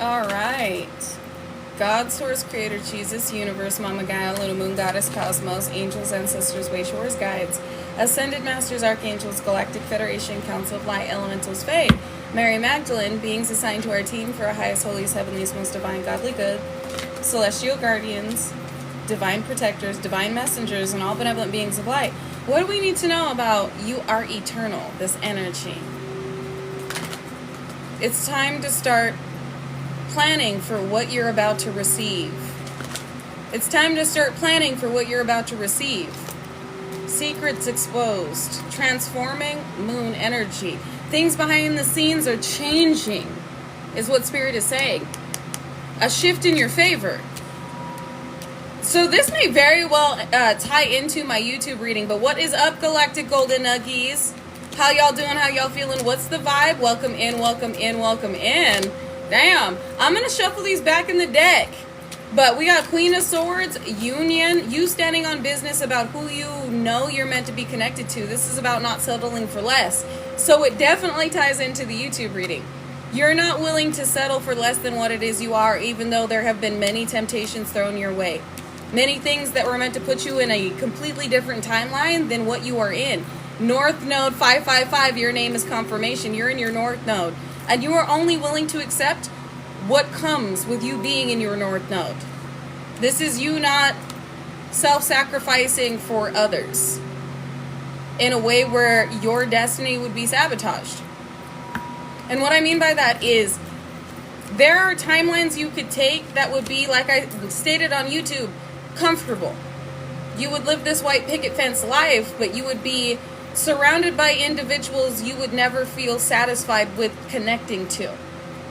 All right. God, Source, Creator, Jesus, Universe, Mama Gaia, Little Moon, Goddess, Cosmos, Angels, Ancestors, Wayshores, Guides, Ascended Masters, Archangels, Galactic Federation, Council of Light, Elementals, Fae, Mary Magdalene, beings assigned to our team for our highest, holiest, heavenliest, most divine, godly good, celestial guardians, divine protectors, divine messengers, and all benevolent beings of light. What do we need to know about you are eternal, this energy? It's time to start planning for what you're about to receive. It's time to start planning for what you're about to receive. Secrets exposed, transforming moon energy. Things behind the scenes are changing, is what Spirit is saying. A shift in your favor. So this may very well tie into my YouTube reading, but what is up, Galactic Golden Nuggies? How y'all doing? How y'all feeling? What's the vibe? Welcome in, welcome in, welcome in. Damn, I'm going to shuffle these back in the deck. But we got Queen of Swords, Union, you standing on business about who you know you're meant to be connected to. This is about not settling for less. So it definitely ties into the YouTube reading. You're not willing to settle for less than what it is you are, even though there have been many temptations thrown your way. Many things that were meant to put you in a completely different timeline than what you are in. North Node 555, your name is confirmation. You're in your North Node. And you are only willing to accept what comes with you being in your North Node. This is you not self-sacrificing for others in a way where your destiny would be sabotaged. And what I mean by that is there are timelines you could take that would be, like I stated on YouTube, comfortable. You would live this white picket fence life, but you would be surrounded by individuals you would never feel satisfied with connecting to.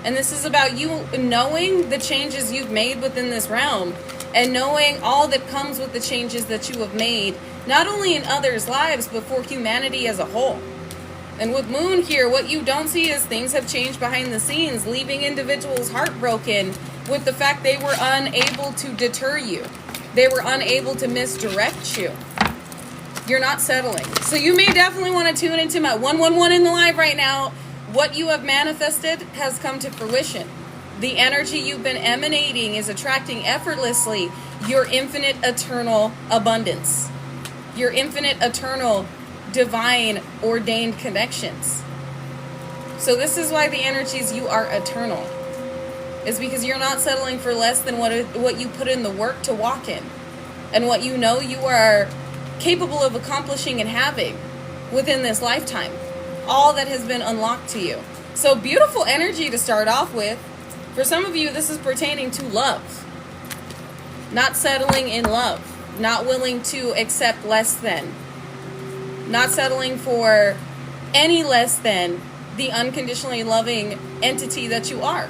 And this is about you knowing the changes you've made within this realm and knowing all that comes with the changes that you have made, not only in others' lives, but for humanity as a whole. And with Moon here, what you don't see is things have changed behind the scenes, leaving individuals heartbroken with the fact they were unable to deter you. They were unable to misdirect you. You're not settling. So you may definitely want to tune into my 111 in the live right now. What you have manifested has come to fruition. The energy you've been emanating is attracting effortlessly your infinite eternal abundance. Your infinite eternal divine ordained connections. So this is why the energies you are eternal. Is because you're not settling for less than what you put in the work to walk in. And what you know you are capable of accomplishing and having within this lifetime. All that has been unlocked to you. So beautiful energy to start off with. For some of you, this is pertaining to love. Not settling in love. Not willing to accept less than. Not settling for any less than the unconditionally loving entity that you are.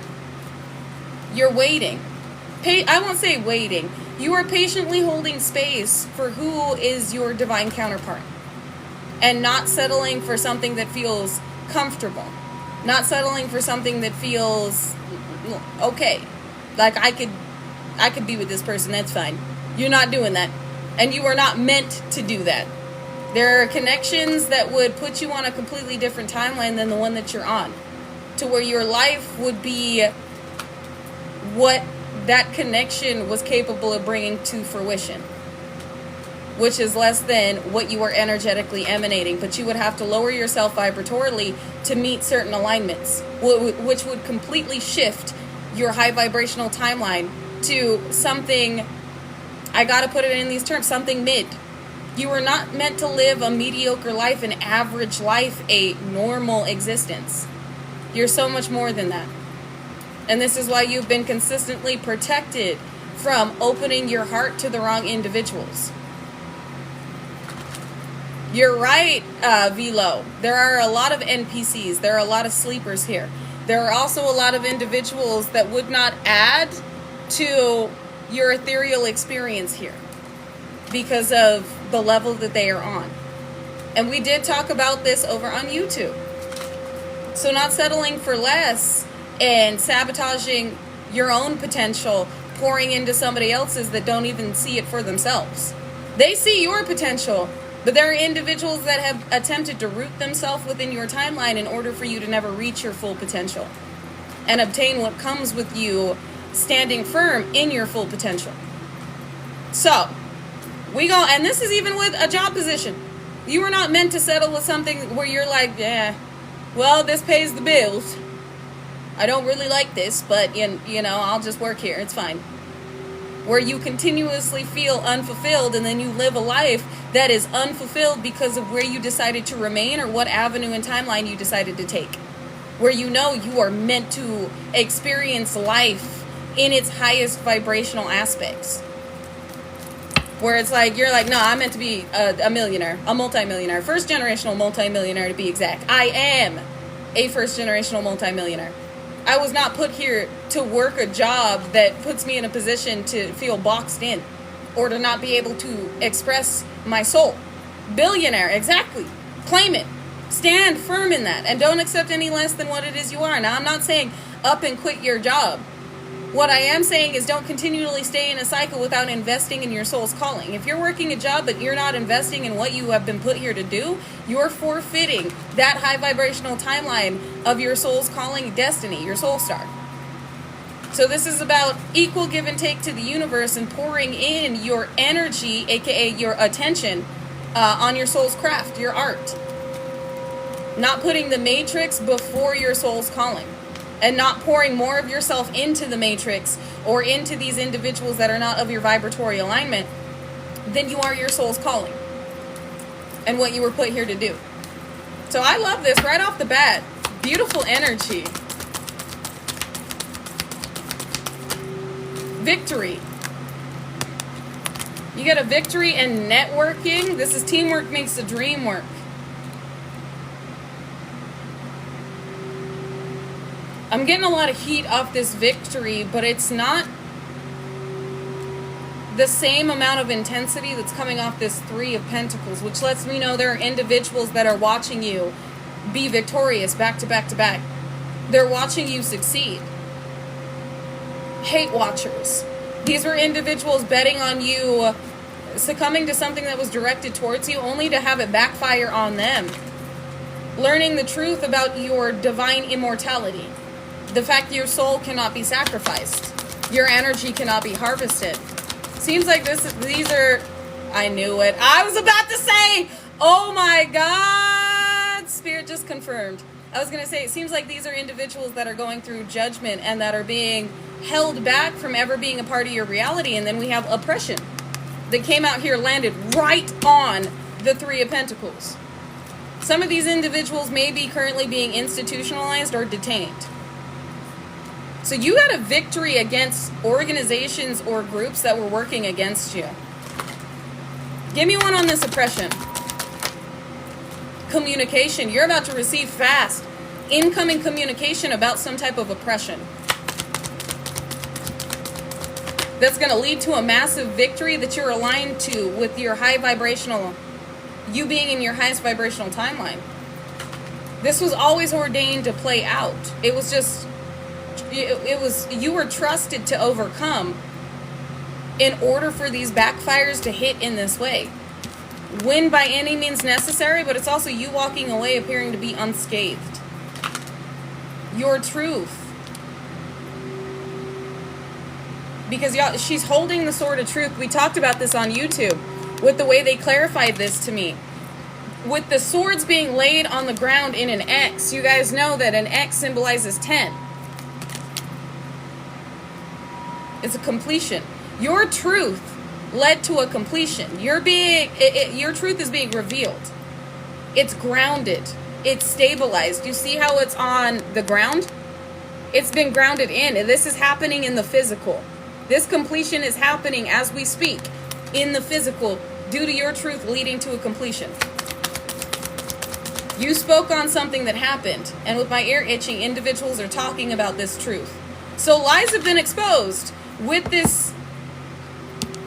You're waiting. I won't say waiting. You are patiently holding space for who is your divine counterpart. And not settling for something that feels comfortable. Not settling for something that feels okay. Like I could be with this person, that's fine. You're not doing that. And you are not meant to do that. There are connections that would put you on a completely different timeline than the one that you're on. To where your life would be what that connection was capable of bringing to fruition, which is less than what you are energetically emanating. But you would have to lower yourself vibratorily to meet certain alignments, which would completely shift your high vibrational timeline to something, I gotta put it in these terms, something mid. You are not meant to live a mediocre life, an average life, a normal existence. You're so much more than that. And this is why you've been consistently protected from opening your heart to the wrong individuals. You're right, Velo. There are a lot of NPCs. There are a lot of sleepers here. There are also a lot of individuals that would not add to your ethereal experience here because of the level that they are on. And we did talk about this over on YouTube. So not settling for less and sabotaging your own potential, pouring into somebody else's that don't even see it for themselves. They see your potential, but there are individuals that have attempted to root themselves within your timeline in order for you to never reach your full potential. and obtain what comes with you standing firm in your full potential. So, we go, and this is even with a job position. You are not meant to settle with something where you're like, yeah, well, this pays the bills. I don't really like this, but, you know, I'll just work here. It's fine. Where you continuously feel unfulfilled, and then you live a life that is unfulfilled because of where you decided to remain or what avenue and timeline you decided to take. Where you know you are meant to experience life in its highest vibrational aspects. Where it's like, you're like, no, I'm meant to be a millionaire, a multimillionaire, first generational multimillionaire to be exact. I am a first generational multimillionaire. I was not put here to work a job that puts me in a position to feel boxed in or to not be able to express my soul. Billionaire, exactly. Claim it. Stand firm in that and don't accept any less than what it is you are. Now, I'm not saying up and quit your job. What I am saying is don't continually stay in a cycle without investing in your soul's calling. If you're working a job but you're not investing in what you have been put here to do, you're forfeiting that high vibrational timeline of your soul's calling destiny, your soul star. So this is about equal give and take to the universe and pouring in your energy, aka your attention, on your soul's craft, your art. Not putting the matrix before your soul's calling. And not pouring more of yourself into the matrix or into these individuals that are not of your vibratory alignment than you are your soul's calling and what you were put here to do. So I love this right off the bat. Beautiful energy. Victory. You get a victory in networking. This is teamwork makes the dream work. I'm getting a lot of heat off this victory, but it's not the same amount of intensity that's coming off this Three of Pentacles, which lets me know there are individuals that are watching you be victorious back to back to back. They're watching you succeed. Hate watchers. These were individuals betting on you succumbing to something that was directed towards you only to have it backfire on them. Learning the truth about your divine immortality. The fact that your soul cannot be sacrificed. Your energy cannot be harvested. Seems like these are... I knew it. I was about to say, oh my God. Spirit just confirmed. I was going to say, it seems like these are individuals that are going through judgment and that are being held back from ever being a part of your reality. And then we have oppression that came out here, landed right on the Three of Pentacles. Some of these individuals may be currently being institutionalized or detained. So you got a victory against organizations or groups that were working against you. Give me one on this oppression. Communication. You're about to receive fast incoming communication about some type of oppression. That's going to lead to a massive victory that you're aligned to with your high vibrational, you being in your highest vibrational timeline. This was always ordained to play out. It was just... you were trusted to overcome in order for these backfires to hit in this way. Win by any means necessary, but it's also you walking away appearing to be unscathed. Your truth. Because y'all, she's holding the sword of truth. We talked about this on YouTube with the way they clarified this to me. With the swords being laid on the ground in an X, you guys know that an X symbolizes 10. It's a completion. Your truth led to a completion. Your truth is being revealed. It's grounded. It's stabilized. You see how it's on the ground? It's been grounded in. And this is happening in the physical. This completion is happening as we speak in the physical due to your truth leading to a completion. You spoke on something that happened, and with my ear itching, individuals are talking about this truth. So lies have been exposed with this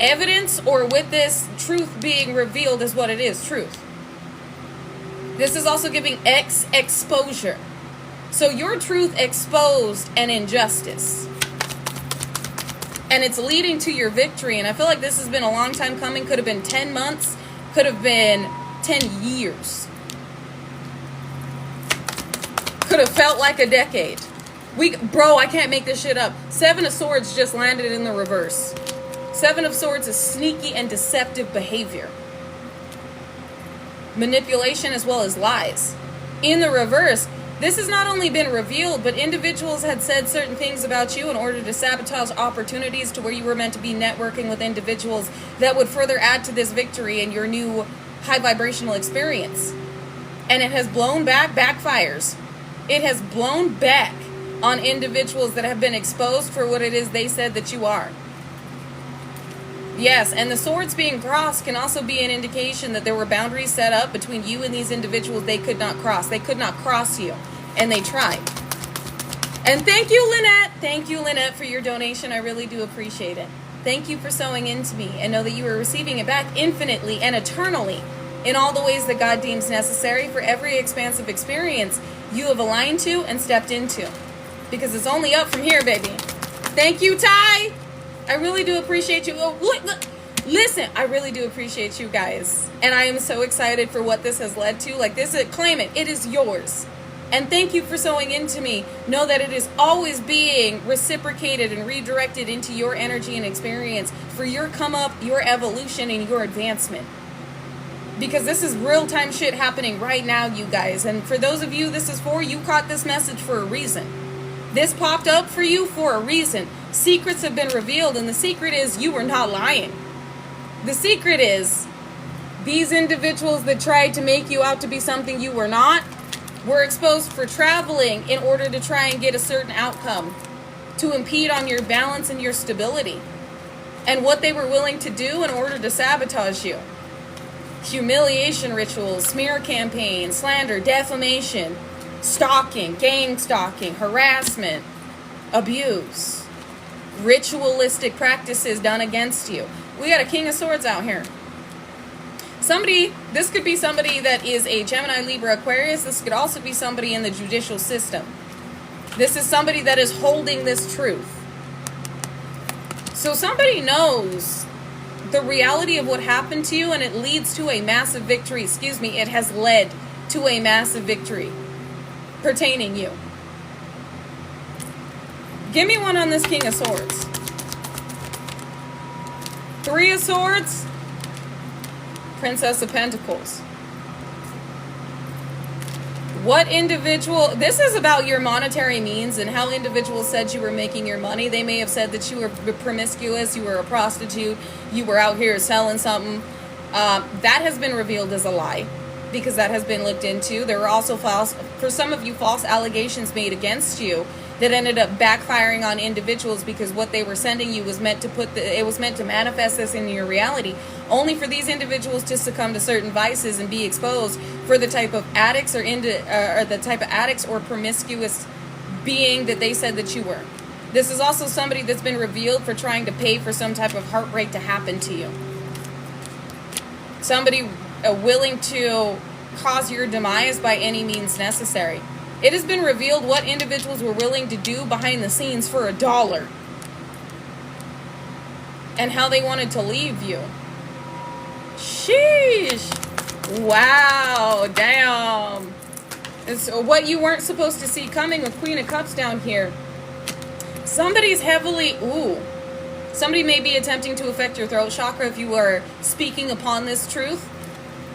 evidence or with this truth being revealed as what it is, truth. This is also giving exposure. So your truth exposed an injustice. And it's leading to your victory. And I feel like this has been a long time coming. Could have been 10 months. Could have been 10 years. Could have felt like a decade. Bro, I can't make this shit up. 7 of Swords just landed in the reverse. 7 of Swords is sneaky and deceptive behavior. Manipulation as well as lies. In the reverse, this has not only been revealed, but individuals had said certain things about you in order to sabotage opportunities to where you were meant to be networking with individuals that would further add to this victory and your new high vibrational experience. And it has blown back, backfires. It has blown back on individuals that have been exposed for what it is they said that you are. Yes, and the swords being crossed can also be an indication that there were boundaries set up between you and these individuals they could not cross. They could not cross you, and they tried. And thank you, Lynette. Thank you, Lynette, for your donation. I really do appreciate it. Thank you for sowing into me, and know that you are receiving it back infinitely and eternally in all the ways that God deems necessary for every expansive experience you have aligned to and stepped into. Because it's only up from here, baby. Thank you, Ty. I really do appreciate you. Oh, look. Listen, I really do appreciate you guys. And I am so excited for what this has led to. Like this, claim it. It is yours. And thank you for sowing into me. Know that it is always being reciprocated and redirected into your energy and experience for your come up, your evolution, and your advancement. Because this is real-time shit happening right now, you guys. And for those of you this is for, you caught this message for a reason. This popped up for you for a reason. Secrets have been revealed, and the secret is you were not lying. The secret is these individuals that tried to make you out to be something you were not were exposed for traveling in order to try and get a certain outcome, to impede on your balance and your stability, and what they were willing to do in order to sabotage you. Humiliation rituals, smear campaigns, slander, defamation, stalking, gang stalking, harassment, abuse, ritualistic practices done against you. We got a King of Swords out here. This could be somebody that is a Gemini, Libra, Aquarius. This could also be somebody in the judicial system. This is somebody that is holding this truth. So somebody knows the reality of what happened to you, and it leads to a massive victory. It has led to a massive victory pertaining you. Give me one on this King of Swords. 3 of Swords. Princess of Pentacles. What individual... This is about your monetary means and how individuals said you were making your money. They may have said that you were promiscuous, you were a prostitute, you were out here selling something. That has been revealed as a lie, because that has been looked into. There were also for some of you, false allegations made against you that ended up backfiring on individuals, because what they were sending you was meant to it was meant to manifest this in your reality, only for these individuals to succumb to certain vices and be exposed for the type of addicts or the type of addicts or promiscuous being that they said that you were. This is also somebody that's been revealed for trying to pay for some type of heartbreak to happen to you. Somebody willing to cause your demise by any means necessary. It has been revealed what individuals were willing to do behind the scenes for $1 and how they wanted to leave you. Sheesh. Wow. Damn. It's what you weren't supposed to see coming with Queen of Cups down here. Somebody's heavily... Somebody may be attempting to affect your throat chakra if you are speaking upon this truth.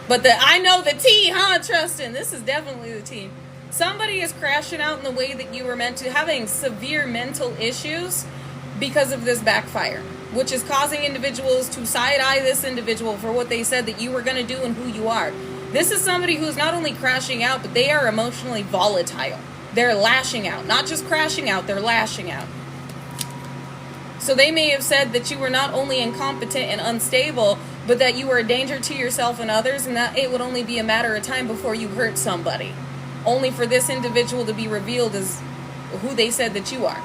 But I know the tea, huh, Trustin? This is definitely the tea. Somebody is crashing out in the way that you were meant to, having severe mental issues because of this backfire, which is causing individuals to side-eye this individual for what they said that you were going to do and who you are. This is somebody who's not only crashing out, but they are emotionally volatile. They're lashing out. Not just crashing out, they're lashing out. So they may have said that you were not only incompetent and unstable, but that you were a danger to yourself and others, and that it would only be a matter of time before you hurt somebody. Only for this individual to be revealed as who they said that you are.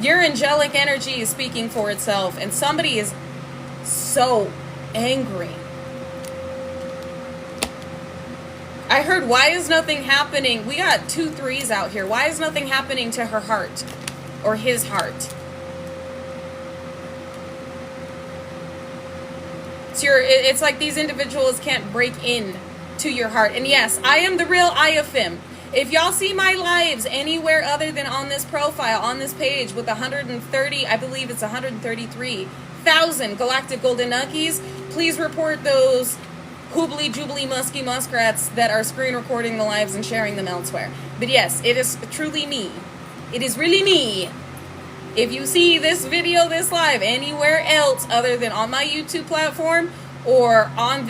Your angelic energy is speaking for itself, and somebody is so angry. I heard, why is nothing happening? We got 2 3s out here. Why is nothing happening to her heart or his heart? It's like these individuals can't break in to your heart. And yes, I am the real Iafim. If y'all see my lives anywhere other than on this profile, on this page with 130, I believe it's 133,000 galactic golden nuggies, please report those hoobly jubbly musky muskrats that are screen recording the lives and sharing them elsewhere. But yes, it is truly me. It is really me. If you see this video, this live anywhere else other than on my YouTube platform or on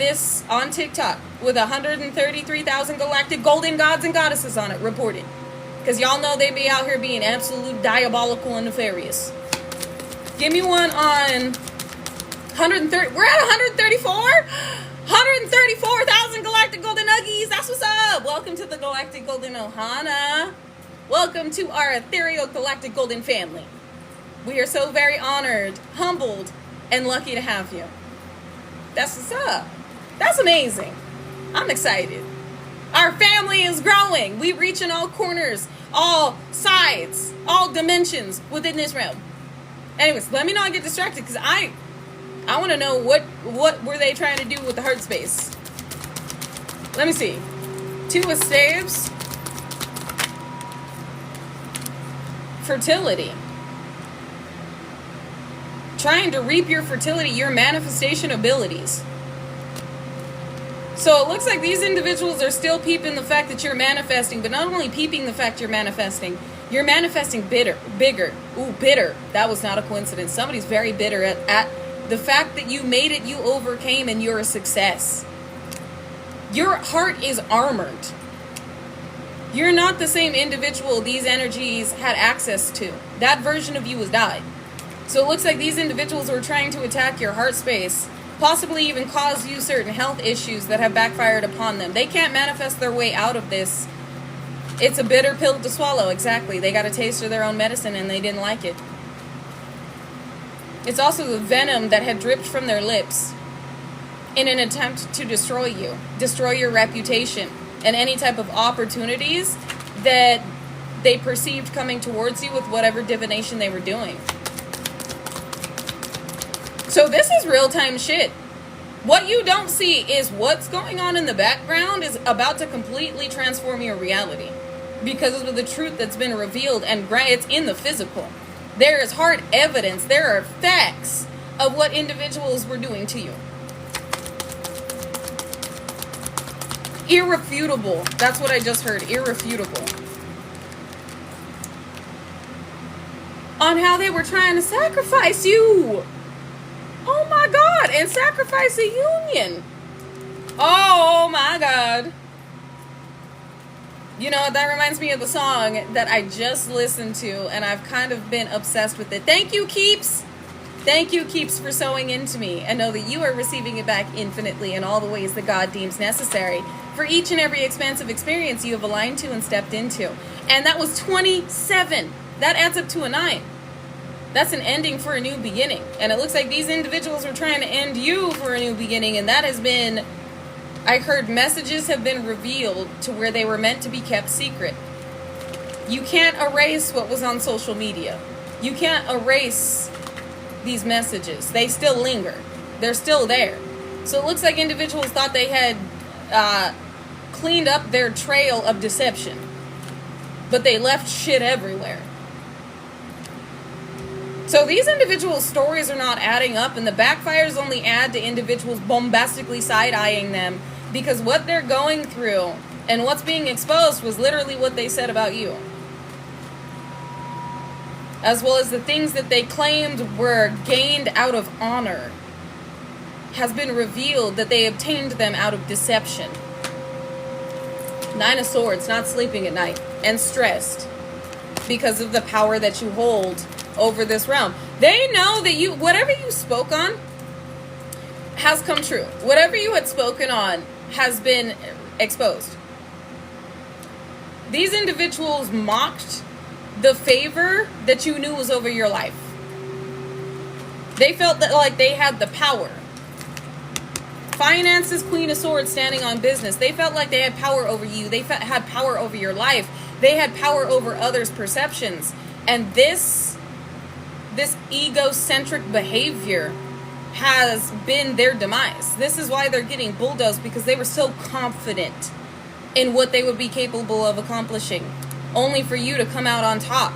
TikTok with 133,000 galactic golden gods and goddesses on it, report it. Because y'all know they be out here being absolute diabolical and nefarious. Give me one on 130. We're at 134? 134,000 galactic golden nuggies. That's what's up. Welcome to the galactic golden ohana. Welcome to our ethereal galactic golden family. We are so very honored, humbled, and lucky to have you. That's what's up. That's amazing. I'm excited. Our family is growing. We reach in all corners, all sides, all dimensions within this realm. Anyways, let me not get distracted because I want to know what were they trying to do with the heart space. Let me see. 2 of staves. Fertility. Trying to reap your fertility, your manifestation abilities. So it looks like these individuals are still peeping the fact that you're manifesting, but not only peeping the fact you're manifesting bigger. Ooh, bitter. That was not a coincidence. Somebody's very bitter at the fact that you made it, you overcame, and you're a success. Your heart is armored. You're not the same individual these energies had access to. That version of you has died. So it looks like these individuals were trying to attack your heart space, possibly even cause you certain health issues that have backfired upon them. They can't manifest their way out of this. It's a bitter pill to swallow, exactly. They got a taste of their own medicine and they didn't like it. It's also the venom that had dripped from their lips in an attempt to destroy you, destroy your reputation, and any type of opportunities that they perceived coming towards you with whatever divination they were doing. So this is real-time shit. What you don't see is what's going on in the background is about to completely transform your reality because of the truth that's been revealed, and it's in the physical. There is hard evidence. There are facts of what individuals were doing to you. Irrefutable. That's what I just heard. Irrefutable. On how they were trying to sacrifice you. Oh my God, and sacrifice a union. Oh my God. You know, that reminds me of the song that I just listened to, and I've kind of been obsessed with it. Thank you, Keeps. Thank you, Keeps, for sowing into me, and know that you are receiving it back infinitely in all the ways that God deems necessary for each and every expansive experience you have aligned to and stepped into. And that was 27. That adds up to a 9. That's an ending for a new beginning. And it looks like these individuals were trying to end you for a new beginning. And that has been, I heard messages have been revealed to where they were meant to be kept secret. You can't erase what was on social media. You can't erase these messages. They still linger. They're still there. So it looks like individuals thought they had cleaned up their trail of deception. But they left shit everywhere. So these individuals' stories are not adding up, and the backfires only add to individuals bombastically side-eyeing them because what they're going through and what's being exposed was literally what they said about you. As well as the things that they claimed were gained out of honor has been revealed that they obtained them out of deception. 9 of Swords, not sleeping at night, and stressed because of the power that you hold over this realm. They know that you, whatever you spoke on has come true. Whatever you had spoken on has been exposed. These individuals mocked the favor that you knew was over your life. They felt that like they had the power. Finances, Queen of Swords, standing on business. They felt like they had power over you. They had power over your life. They had power over others' perceptions. And this egocentric behavior has been their demise. This is why they're getting bulldozed, because they were so confident in what they would be capable of accomplishing, only for you to come out on top.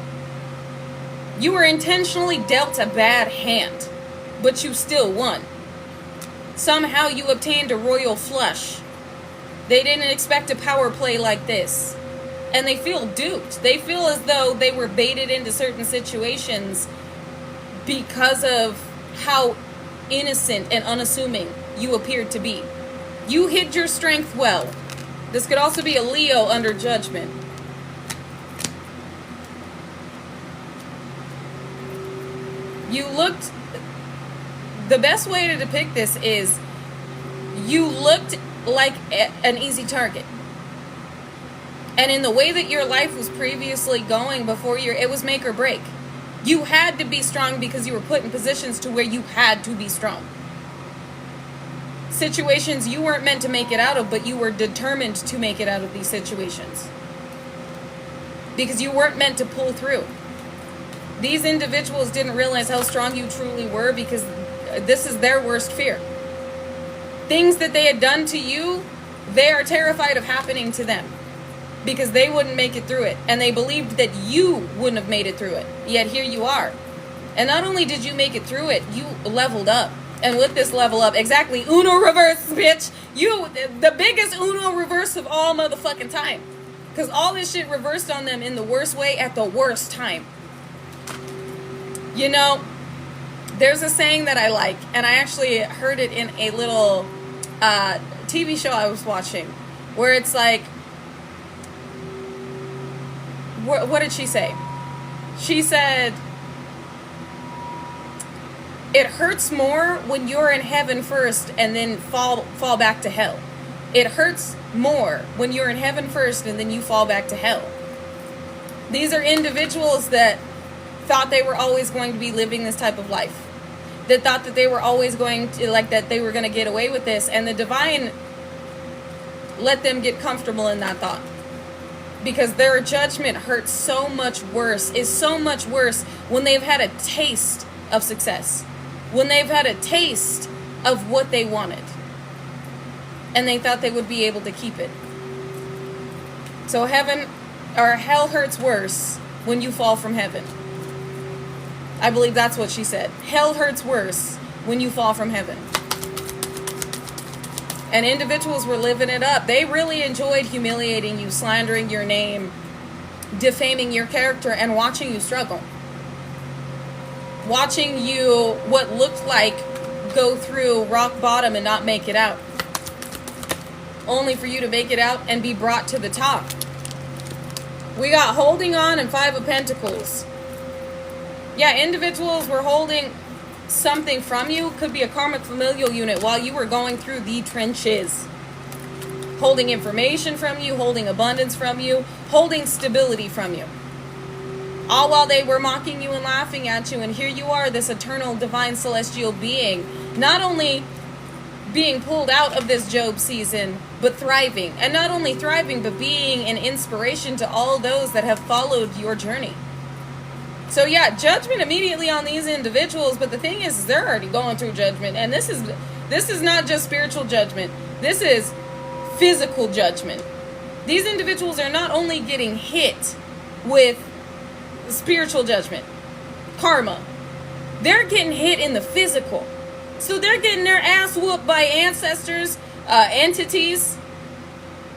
You were intentionally dealt a bad hand, but you still won. Somehow you obtained a royal flush. They didn't expect a power play like this. And they feel duped. They feel as though they were baited into certain situations because of how innocent and unassuming you appeared to be. You hid your strength well. This could also be a Leo under judgment. You looked... The best way to depict this is you looked like an easy target. And in the way that your life was previously going before it was make or break. You had to be strong because you were put in positions to where you had to be strong. Situations you weren't meant to make it out of, but you were determined to make it out of these situations. Because you weren't meant to pull through. These individuals didn't realize how strong you truly were because this is their worst fear. Things that they had done to you, they are terrified of happening to them. Because they wouldn't make it through it. And they believed that you wouldn't have made it through it. Yet here you are. And not only did you make it through it, you leveled up. And with this level up, exactly, Uno reverse, bitch. You, the biggest Uno reverse of all motherfucking time. Because all this shit reversed on them in the worst way at the worst time. You know, there's a saying that I like. And I actually heard it in a little TV show I was watching. Where it's like, what did she say? She said, it hurts more when you're in heaven first and then fall back to hell. It hurts more when you're in heaven first and then you fall back to hell. These are individuals that thought they were always going to be living this type of life. That thought that they were always going to, like, that they were going to get away with this. And the divine let them get comfortable in that thought. Because their judgment hurts so much worse, is so much worse when they've had a taste of success. When they've had a taste of what they wanted. And they thought they would be able to keep it. So heaven, or hell hurts worse when you fall from heaven. I believe that's what she said. Hell hurts worse when you fall from heaven. And individuals were living it up. They really enjoyed humiliating you, slandering your name, defaming your character, and watching you struggle. Watching you, what looked like, go through rock bottom and not make it out. Only for you to make it out and be brought to the top. We got holding on and 5 of Pentacles. Yeah, individuals were holding something from you. Could be a karmic familial unit while you were going through the trenches. Holding information from you, holding abundance from you, holding stability from you. All while they were mocking you and laughing at you. And here you are, this eternal divine celestial being. Not only being pulled out of this Job season, but thriving. And not only thriving, but being an inspiration to all those that have followed your journey. So yeah, judgment immediately on these individuals, but the thing is they're already going through judgment. And this is not just spiritual judgment. This is physical judgment. These individuals are not only getting hit with spiritual judgment, karma, they're getting hit in the physical. So they're getting their ass whooped by ancestors, entities,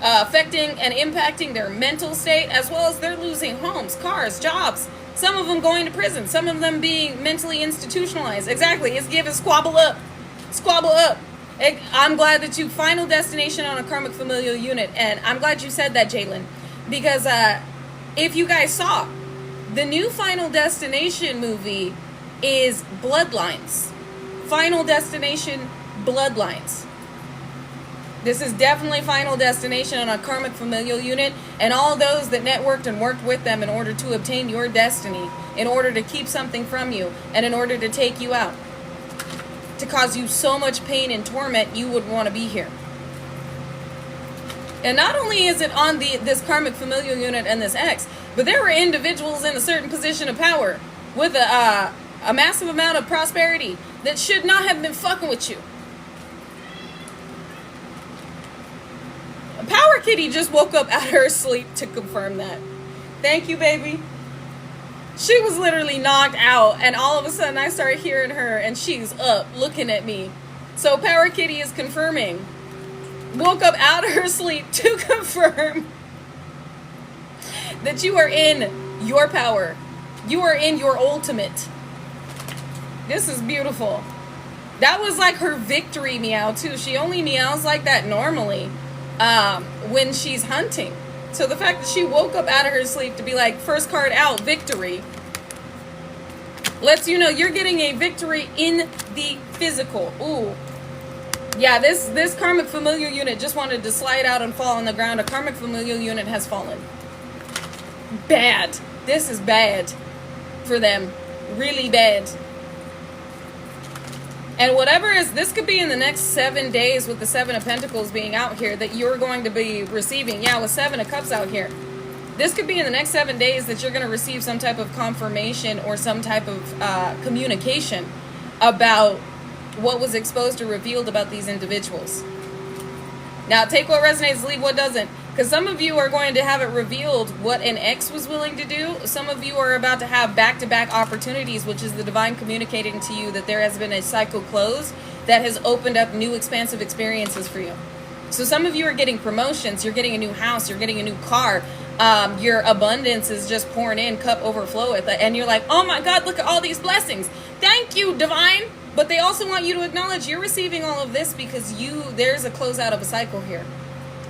affecting and impacting their mental state, as well as they're losing homes, cars, jobs. Some of them going to prison. Some of them being mentally institutionalized. Exactly. It's giving squabble up. Squabble up. I'm glad that you final destination on a karmic familial unit. And I'm glad you said that, Jalen. Because if you guys saw, the new Final Destination movie is Bloodlines. Final Destination Bloodlines. This is definitely Final Destination on a karmic familial unit, and all those that networked and worked with them in order to obtain your destiny, in order to keep something from you, and in order to take you out, to cause you so much pain and torment you wouldn't want to be here. And not only is it on this karmic familial unit and this X, but there were individuals in a certain position of power with a massive amount of prosperity that should not have been fucking with you. Power Kitty just woke up out of her sleep to confirm that. Thank you, baby. She was literally knocked out, and all of a sudden I started hearing her, and she's up looking at me. So Power Kitty is confirming. Woke up out of her sleep to confirm that you are in your power. You are in your ultimate. This is beautiful. That was like her victory meow too. She only meows like that normally when she's hunting. So the fact that she woke up out of her sleep to be like, first card out, victory, lets you know you're getting a victory in the physical. Ooh. Yeah, this karmic familiar unit just wanted to slide out and fall on the ground. A karmic familiar unit has fallen. Bad. This is bad for them. Really bad. And whatever is, this could be in the next 7 days with the 7 of Pentacles being out here that you're going to be receiving. Yeah, with 7 of Cups out here. This could be in the next 7 days that you're going to receive some type of confirmation or some type of communication about what was exposed or revealed about these individuals. Now, take what resonates, leave what doesn't. Because some of you are going to have it revealed what an ex was willing to do. Some of you are about to have back-to-back opportunities, which is the divine communicating to you that there has been a cycle closed that has opened up new expansive experiences for you. So some of you are getting promotions. You're getting a new house. You're getting a new car. Your abundance is just pouring in, cup overfloweth. And you're like, oh my God, look at all these blessings. Thank you, divine. But they also want you to acknowledge you're receiving all of this because there's a closeout of a cycle here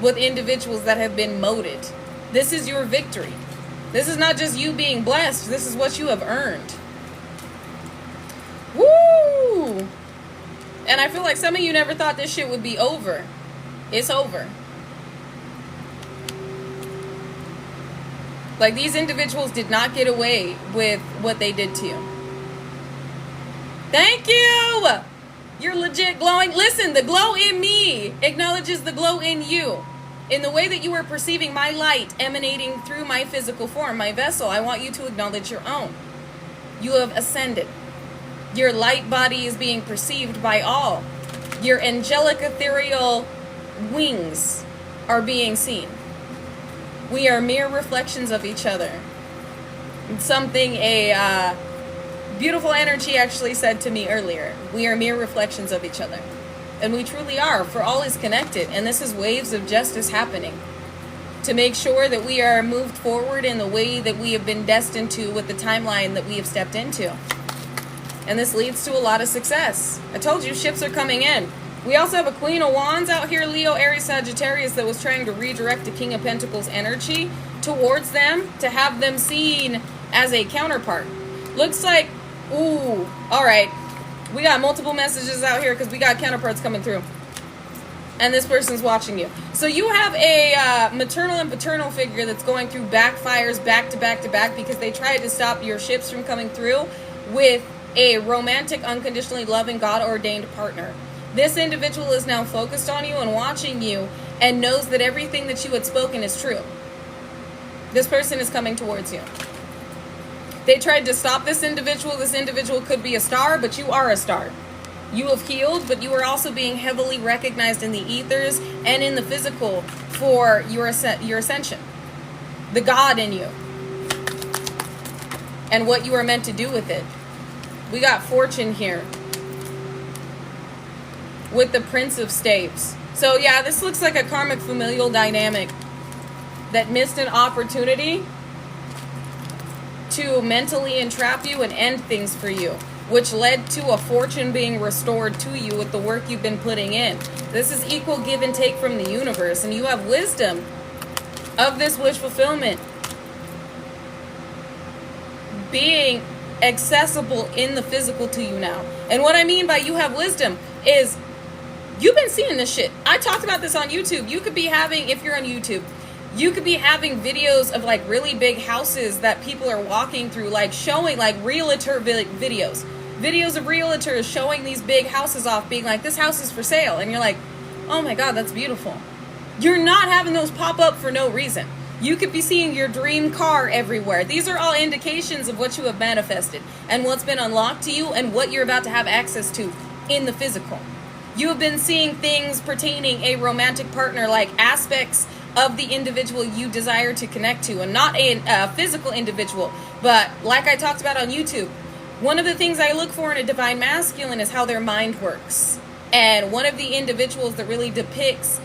with individuals that have been molded. This is your victory. This is not just you being blessed. This is what you have earned. Woo! And I feel like some of you never thought this shit would be over. It's over. Like, these individuals did not get away with what they did to you. Thank you! You're legit glowing. Listen, the glow in me acknowledges the glow in you. In the way that you are perceiving my light emanating through my physical form, my vessel, I want you to acknowledge your own. You have ascended. Your light body is being perceived by all. Your angelic ethereal wings are being seen. We are mere reflections of each other. Something a beautiful energy actually said to me earlier. We are mere reflections of each other. And we truly are, for all is connected. And this is waves of justice happening to make sure that we are moved forward in the way that we have been destined to with the timeline that we have stepped into. And this leads to a lot of success. I told you, ships are coming in. We also have a Queen of Wands out here, Leo, Aries, Sagittarius, that was trying to redirect the King of Pentacles energy towards them to have them seen as a counterpart. Looks like, ooh, all right. We got multiple messages out here because we got counterparts coming through. And this person's watching you. So you have a maternal and paternal figure that's going through backfires back to back to back because they tried to stop your ships from coming through with a romantic, unconditionally loving, God-ordained partner. This individual is now focused on you and watching you and knows that everything that you had spoken is true. This person is coming towards you. They tried to stop this individual. This individual could be a star, but you are a star. You have healed, but you are also being heavily recognized in the ethers and in the physical for your ascension. The God in you. And what you are meant to do with it. We got fortune here. With the Prince of Staves. So yeah, this looks like a karmic familial dynamic that missed an opportunity to mentally entrap you and end things for you, which led to a fortune being restored to you with the work you've been putting in. This is equal give and take from the universe, and you have wisdom of this wish fulfillment being accessible in the physical to you now. And what I mean by you have wisdom is you've been seeing this shit. I talked about this on YouTube. You could be having, if you're on YouTube, you could be having videos of like really big houses that people are walking through, like showing like realtor videos of realtors showing these big houses off, being like, this house is for sale. And you're like, oh my God, that's beautiful. You're not having those pop up for no reason. You could be seeing your dream car everywhere. These are all indications of what you have manifested and what's been unlocked to you and what you're about to have access to in the physical. You have been seeing things pertaining a romantic partner, like aspects of the individual you desire to connect to, and not a physical individual, but like I talked about on YouTube, one of the things I look for in a divine masculine is how their mind works. And one of the individuals that really depicts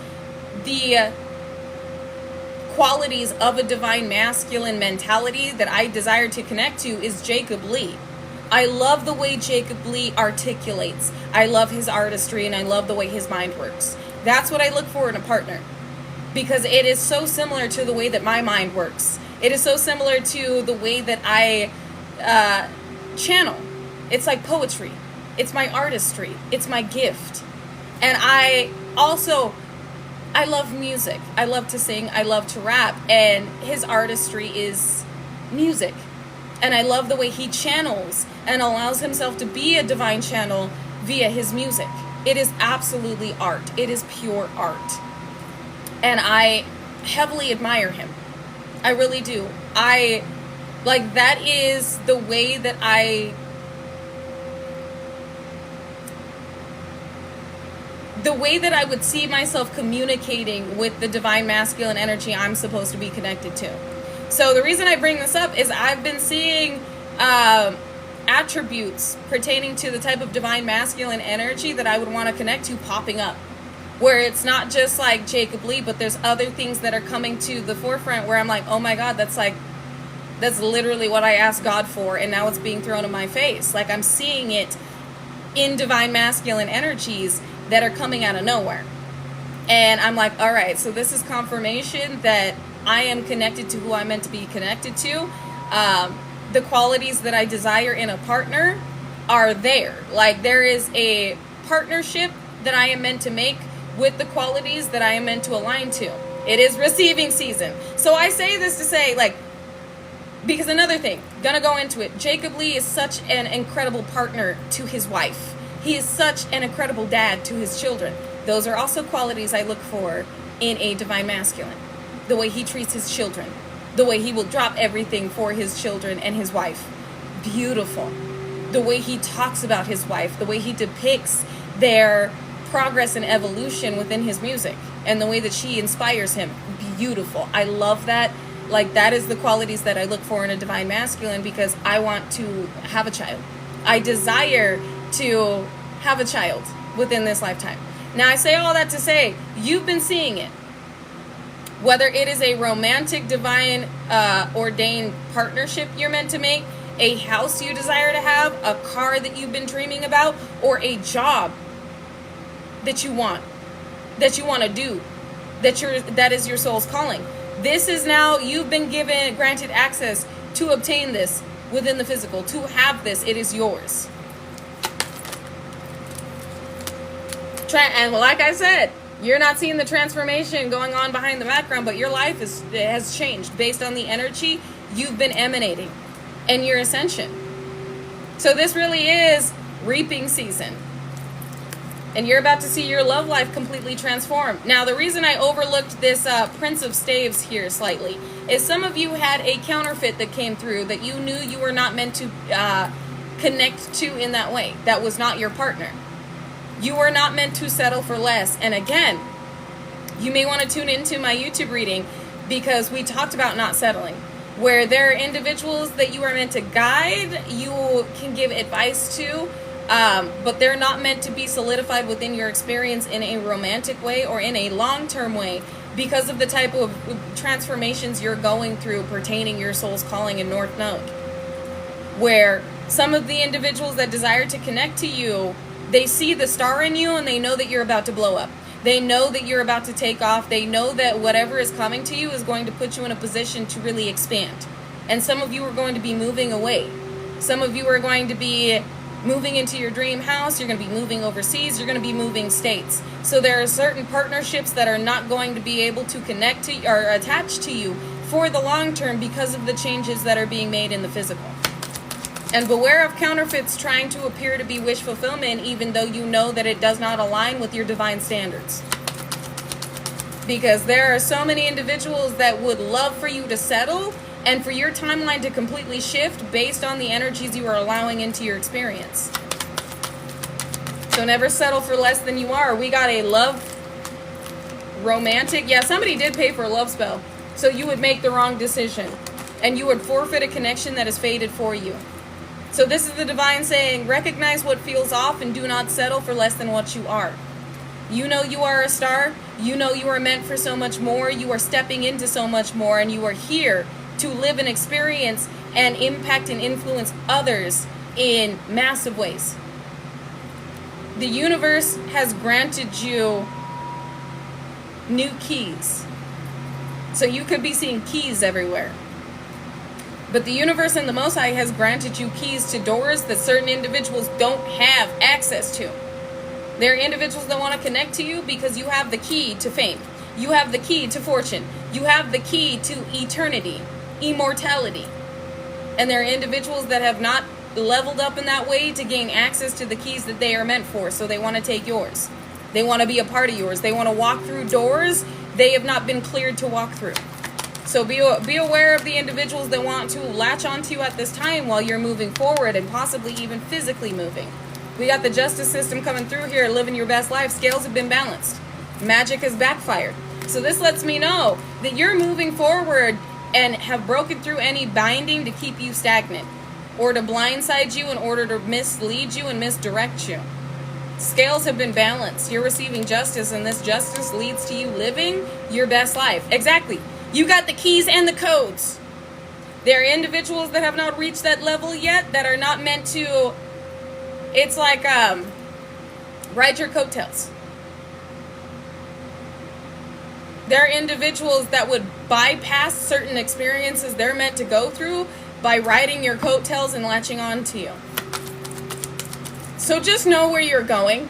the qualities of a divine masculine mentality that I desire to connect to is Jacob Lee. I love the way Jacob Lee articulates. I love his artistry, and I love the way his mind works. That's what I look for in a partner, because it is so similar to the way that my mind works. It is so similar to the way that I channel. It's like poetry. It's my artistry. It's my gift. And I love music. I love to sing. I love to rap. And his artistry is music. And I love the way he channels and allows himself to be a divine channel via his music. It is absolutely art. It is pure art. And I heavily admire him. I really do. That is the way that I would see myself communicating with the divine masculine energy I'm supposed to be connected to. So the reason I bring this up is I've been seeing attributes pertaining to the type of divine masculine energy that I would want to connect to popping up, where it's not just like Jacob Lee, but there's other things that are coming to the forefront where I'm like, oh my God, that's literally what I asked God for, and now it's being thrown in my face. Like, I'm seeing it in divine masculine energies that are coming out of nowhere. And I'm like, all right, so this is confirmation that I am connected to who I'm meant to be connected to. The qualities that I desire in a partner are there. Like, there is a partnership that I am meant to make with the qualities that I am meant to align to. It is receiving season. So I say this to say, because another thing, gonna go into it, Jacob Lee is such an incredible partner to his wife. He is such an incredible dad to his children. Those are also qualities I look for in a divine masculine. The way he treats his children. The way he will drop everything for his children and his wife. Beautiful. The way he talks about his wife. The way he depicts their progress and evolution within his music. And the way that she inspires him. Beautiful. I love that. That is the qualities that I look for in a divine masculine, because I want to have a child. I desire to have a child within this lifetime. Now, I say all that to say, you've been seeing it. Whether it is a romantic, divine, ordained partnership you're meant to make, a house you desire to have, a car that you've been dreaming about, or a job that you want to do, that is your soul's calling. This is now, you've been granted access to obtain this within the physical. To have this, it is yours. And like I said, you're not seeing the transformation going on behind the background, but your life has changed based on the energy you've been emanating and your ascension. So this really is reaping season. And you're about to see your love life completely transformed. Now, the reason I overlooked this Prince of Staves here slightly is some of you had a counterfeit that came through that you knew you were not meant to connect to in that way. That was not your partner. You were not meant to settle for less. And again, you may want to tune into my YouTube reading, because we talked about not settling, where there are individuals that you are meant to guide, you can give advice to, but they're not meant to be solidified within your experience in a romantic way or in a long-term way, because of the type of transformations you're going through pertaining your soul's calling in North Node. Where some of the individuals that desire to connect to you, they see the star in you and they know that you're about to blow up. They know that you're about to take off. They know that whatever is coming to you is going to put you in a position to really expand. And some of you are going to be moving away. Some of you are going to be moving into your dream house. You're going to be moving overseas. You're going to be moving states. So there are certain partnerships that are not going to be able to connect to or attach to you for the long term because of the changes that are being made in the physical. And beware of counterfeits trying to appear to be wish fulfillment, even though you know that it does not align with your divine standards. Because there are so many individuals that would love for you to settle and for your timeline to completely shift based on the energies you are allowing into your experience. So never settle for less than you are. We got a love, romantic. Yeah, somebody did pay for a love spell. So you would make the wrong decision. And you would forfeit a connection that is fated for you. So this is the divine saying, recognize what feels off and do not settle for less than what you are. You know you are a star. You know you are meant for so much more. You are stepping into so much more. And you are here to live and experience and impact and influence others in massive ways. The universe has granted you new keys. So you could be seeing keys everywhere. But the universe and the Most High has granted you keys to doors that certain individuals don't have access to. There are individuals that want to connect to you because you have the key to fame. You have the key to fortune. You have the key to eternity, immortality. And there are individuals that have not leveled up in that way to gain access to the keys that they are meant for. So they want to take yours. They want to be a part of yours. They want to walk through doors they have not been cleared to walk through. So be aware of the individuals that want to latch onto you at this time while you're moving forward and possibly even physically moving. We got the justice system coming through here, living your best life. Scales have been balanced. Magic has backfired. So this lets me know that you're moving forward and have broken through any binding to keep you stagnant or to blindside you in order to mislead you and misdirect you. Scales have been balanced. You're receiving justice, and this justice leads to you living your best life. Exactly. You got the keys and the codes. There are individuals that have not reached that level yet that are not meant to, it's like, ride your coattails. There are individuals that would bypass certain experiences they're meant to go through by riding your coattails and latching on to you. So just know where you're going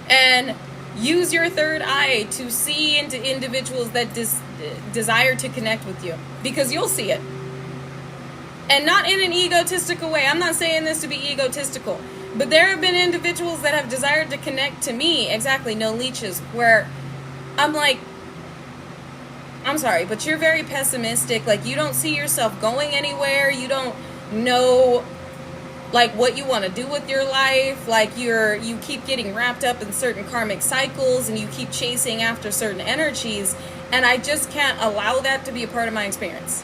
and use your third eye to see into individuals that desire to connect with you, because you'll see it. And not in an egotistical way. I'm not saying this to be egotistical, but there have been individuals that have desired to connect to me, exactly, no leeches, where I'm like, I'm sorry, but you're very pessimistic. Like, you don't see yourself going anywhere. You don't know, like, what you want to do with your life. Like, you keep getting wrapped up in certain karmic cycles and you keep chasing after certain energies. And I just can't allow that to be a part of my experience,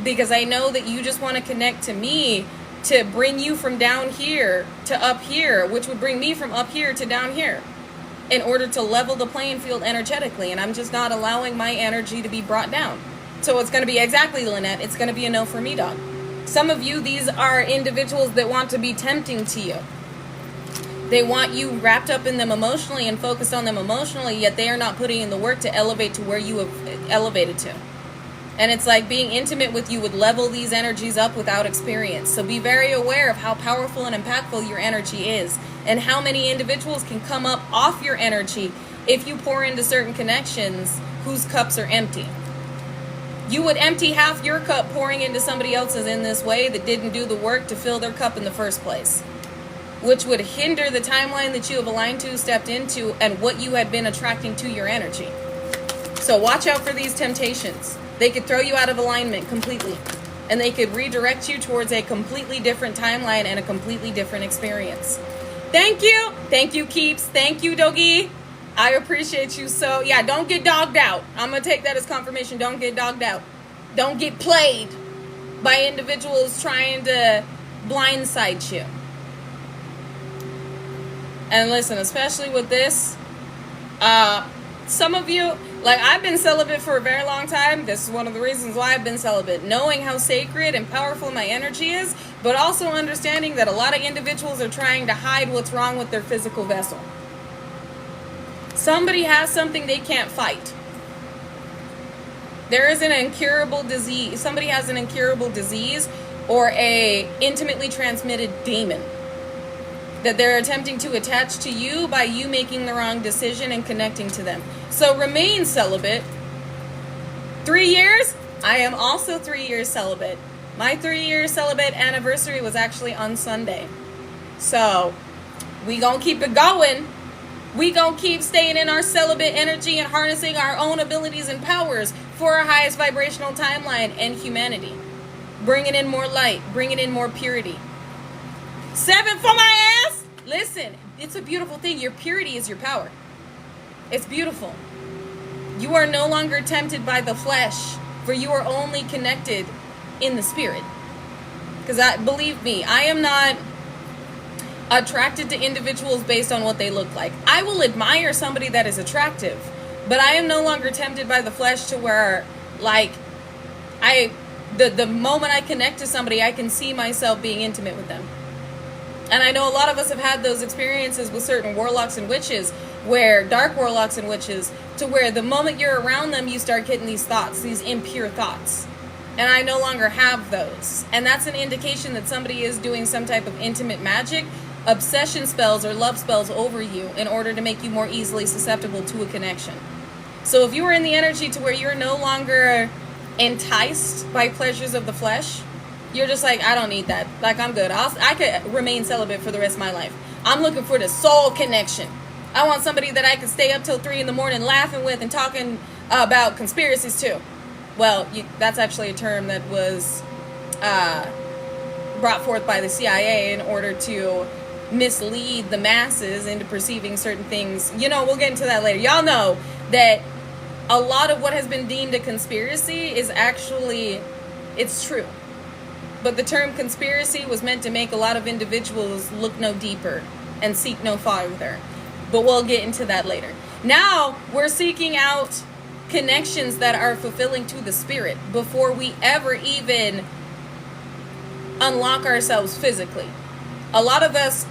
because I know that you just want to connect to me to bring you from down here to up here, which would bring me from up here to down here, in order to level the playing field energetically. And I'm just not allowing my energy to be brought down. So it's going to be, exactly, Lynette, it's going to be a no for me, dog. Some of you, these are individuals that want to be tempting to you. They want you wrapped up in them emotionally and focused on them emotionally, yet they are not putting in the work to elevate to where you have elevated to. And it's like being intimate with you would level these energies up without experience. So be very aware of how powerful and impactful your energy is, and how many individuals can come up off your energy if you pour into certain connections whose cups are empty. You would empty half your cup pouring into somebody else's in this way that didn't do the work to fill their cup in the first place, which would hinder the timeline that you have aligned to, stepped into, and what you had been attracting to your energy. So watch out for these temptations. They could throw you out of alignment completely, and they could redirect you towards a completely different timeline and a completely different experience. Thank you. Thank you, Keeps. Thank you, Doggy. I appreciate you. So, yeah, don't get dogged out. I'm going to take that as confirmation. Don't get dogged out. Don't get played by individuals trying to blindside you. And listen, especially with this, some of you, like, I've been celibate for a very long time. This is one of the reasons why I've been celibate. Knowing how sacred and powerful my energy is, but also understanding that a lot of individuals are trying to hide what's wrong with their physical vessel. Somebody has something they can't fight. There is an incurable disease. Somebody has an incurable disease or a intimately transmitted demon that they're attempting to attach to you by you making the wrong decision and connecting to them. So remain celibate. 3 years? I am also 3 years celibate. My 3-year celibate anniversary was actually on Sunday. So we gonna keep it going. We gonna keep staying in our celibate energy and harnessing our own abilities and powers for our highest vibrational timeline and humanity. Bringing in more light, bringing in more purity. 7 for my ass. Listen, it's a beautiful thing. Your purity is your power. It's beautiful. You are no longer tempted by the flesh, for you are only connected in the spirit. Because believe me, I am not attracted to individuals based on what they look like. I will admire somebody that is attractive, but I am no longer tempted by the flesh to where, like, the moment I connect to somebody, I can see myself being intimate with them. And I know a lot of us have had those experiences with certain warlocks and witches, where dark warlocks and witches, to where the moment you're around them, you start getting these thoughts, these impure thoughts. And I no longer have those. And that's an indication that somebody is doing some type of intimate magic, obsession spells or love spells over you in order to make you more easily susceptible to a connection. So if you are in the energy to where you're no longer enticed by pleasures of the flesh, you're just like, I don't need that. Like, I'm good. I could remain celibate for the rest of my life. I'm looking for the soul connection. I want somebody that I can stay up till 3 a.m. laughing with and talking about conspiracies too. Well, that's actually a term that was brought forth by the CIA in order to mislead the masses into perceiving certain things. You know, we'll get into that later. Y'all know that a lot of what has been deemed a conspiracy is actually, it's true. But the term conspiracy was meant to make a lot of individuals look no deeper and seek no farther. But we'll get into that later. Now, we're seeking out connections that are fulfilling to the spirit before we ever even unlock ourselves physically. A lot of us,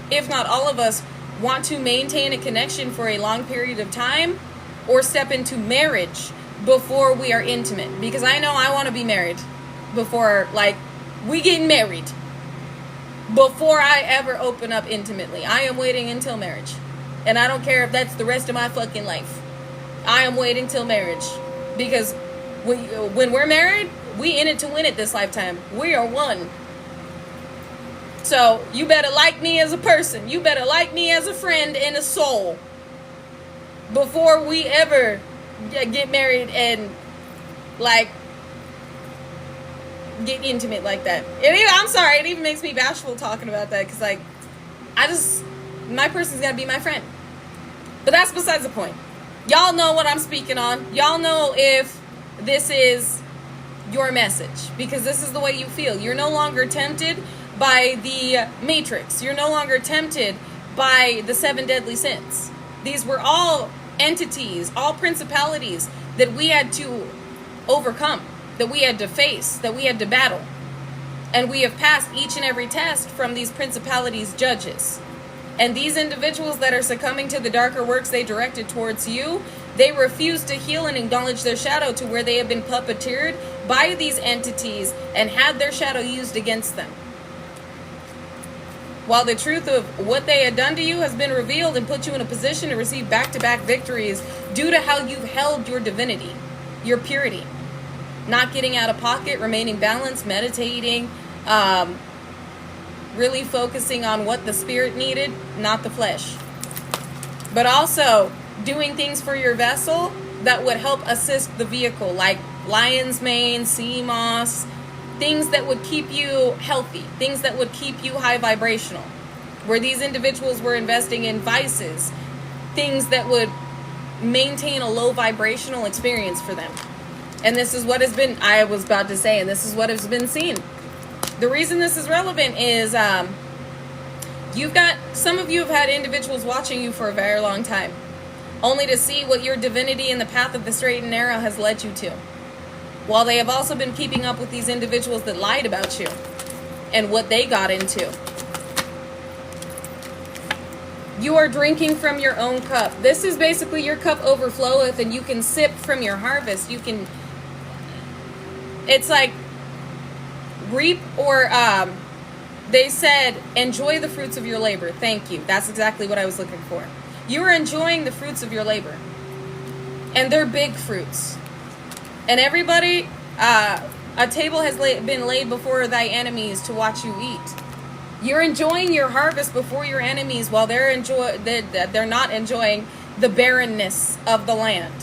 if not all of us, want to maintain a connection for a long period of time or step into marriage before we are intimate. Because I know I want to be married before, like, we getting married. Before I ever open up intimately. I am waiting until marriage. And I don't care if that's the rest of my fucking life. I am waiting till marriage. Because when we're married, we in it to win it this lifetime. We are one. So you better like me as a person. You better like me as a friend and a soul. Before we ever get married and, like, get intimate like that. I'm sorry, it even makes me bashful talking about that. Because, like, my person's got to be my friend. But that's besides the point. Y'all know what I'm speaking on. Y'all know if this is your message. Because this is the way you feel. You're no longer tempted by the Matrix. You're no longer tempted by the 7 deadly sins. These were all entities, all principalities that we had to overcome, that we had to face, that we had to battle. And we have passed each and every test from these principalities' judges. And these individuals that are succumbing to the darker works they directed towards you, they refuse to heal and acknowledge their shadow, to where they have been puppeteered by these entities and had their shadow used against them. While the truth of what they had done to you has been revealed and put you in a position to receive back-to-back victories due to how you've held your divinity, your purity. Not getting out of pocket, remaining balanced, meditating, really focusing on what the spirit needed, not the flesh. But also doing things for your vessel that would help assist the vehicle, like lion's mane, sea moss, things that would keep you healthy, things that would keep you high vibrational. Where these individuals were investing in vices, things that would maintain a low vibrational experience for them. And this is what has been, I was about to say, and this is what has been seen. The reason this is relevant is some of you have had individuals watching you for a very long time, only to see what your divinity in the path of the straight and narrow has led you to. While they have also been keeping up with these individuals that lied about you and what they got into. You are drinking from your own cup. This is basically your cup overfloweth, and you can sip from your harvest. You can, it's like reap or, they said, enjoy the fruits of your labor. Thank you. That's exactly what I was looking for. You are enjoying the fruits of your labor. And they're big fruits. And everybody, a table has been laid before thy enemies to watch you eat. You're enjoying your harvest before your enemies, while they're not enjoying the barrenness of the land,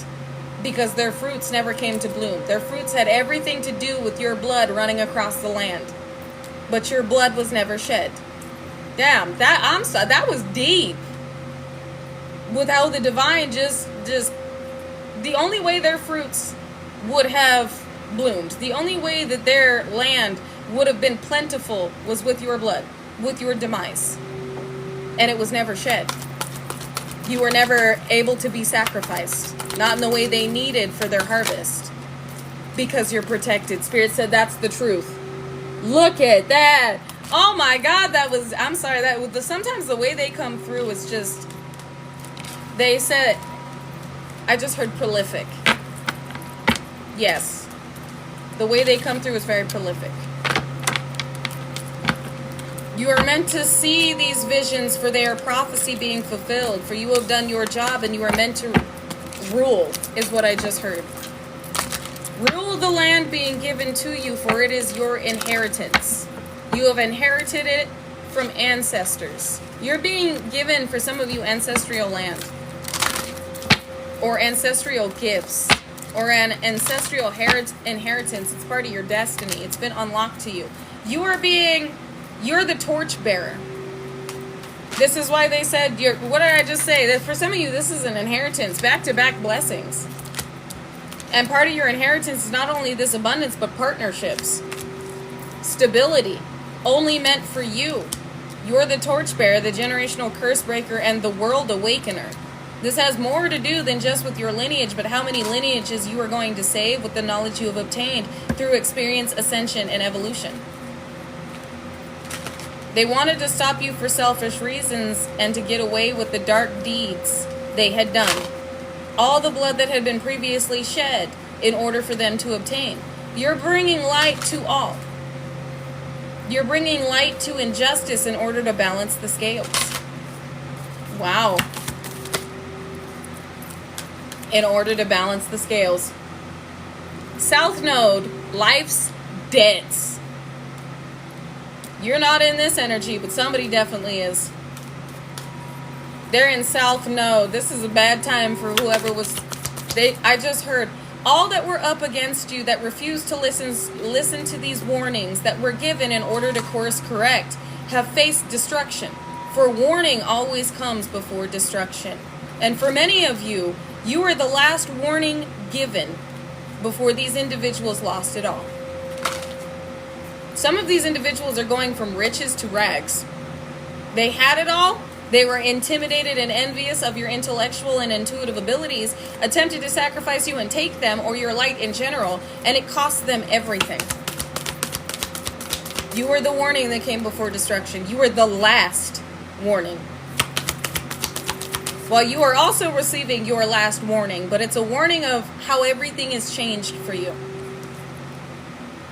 because their fruits never came to bloom. Their fruits had everything to do with your blood running across the land, but your blood was never shed. Damn, that was deep. With how the divine just the only way their fruits would have bloomed, the only way that their land would have been plentiful was with your blood, with your demise. And it was never shed. You were never able to be sacrificed, not in the way they needed for their harvest, because you're protected. Spirit said that's the truth. Look at that. Oh my God, that was, I'm sorry, sometimes the way they come through is just, they said, I just heard prolific. Yes. The way they come through is very prolific. You are meant to see these visions, for they are prophecy being fulfilled. For you have done your job and you are meant to rule, is what I just heard. Rule the land being given to you, for it is your inheritance. You have inherited it from ancestors. You're being given, for some of you, ancestral land, or ancestral gifts, or an ancestral inheritance. It's part of your destiny. It's been unlocked to you. You're the torchbearer. This is why they said, what did I just say? That for some of you, this is an inheritance, back-to-back blessings. And part of your inheritance is not only this abundance, but partnerships, stability, only meant for you. You're the torchbearer, the generational curse breaker, and the world awakener. This has more to do than just with your lineage, but how many lineages you are going to save with the knowledge you have obtained through experience, ascension, and evolution. They wanted to stop you for selfish reasons and to get away with the dark deeds they had done. All the blood that had been previously shed in order for them to obtain. You're bringing light to all. You're bringing light to injustice in order to balance the scales. Wow. In order to balance the scales. South Node, life's debts. You're not in this energy, but somebody definitely is. They're in South Node. This is a bad time for whoever was... I just heard all that were up against you, that refused to listen to these warnings that were given in order to course correct, have faced destruction. For warning always comes before destruction. And for many of you, you were the last warning given before these individuals lost it all. Some of these individuals are going from riches to rags. They had it all. They were intimidated and envious of your intellectual and intuitive abilities, attempted to sacrifice you and take them, or your light in general, and it cost them everything. You were the warning that came before destruction. You were the last warning. While you are also receiving your last warning, but it's a warning of how everything is changed for you.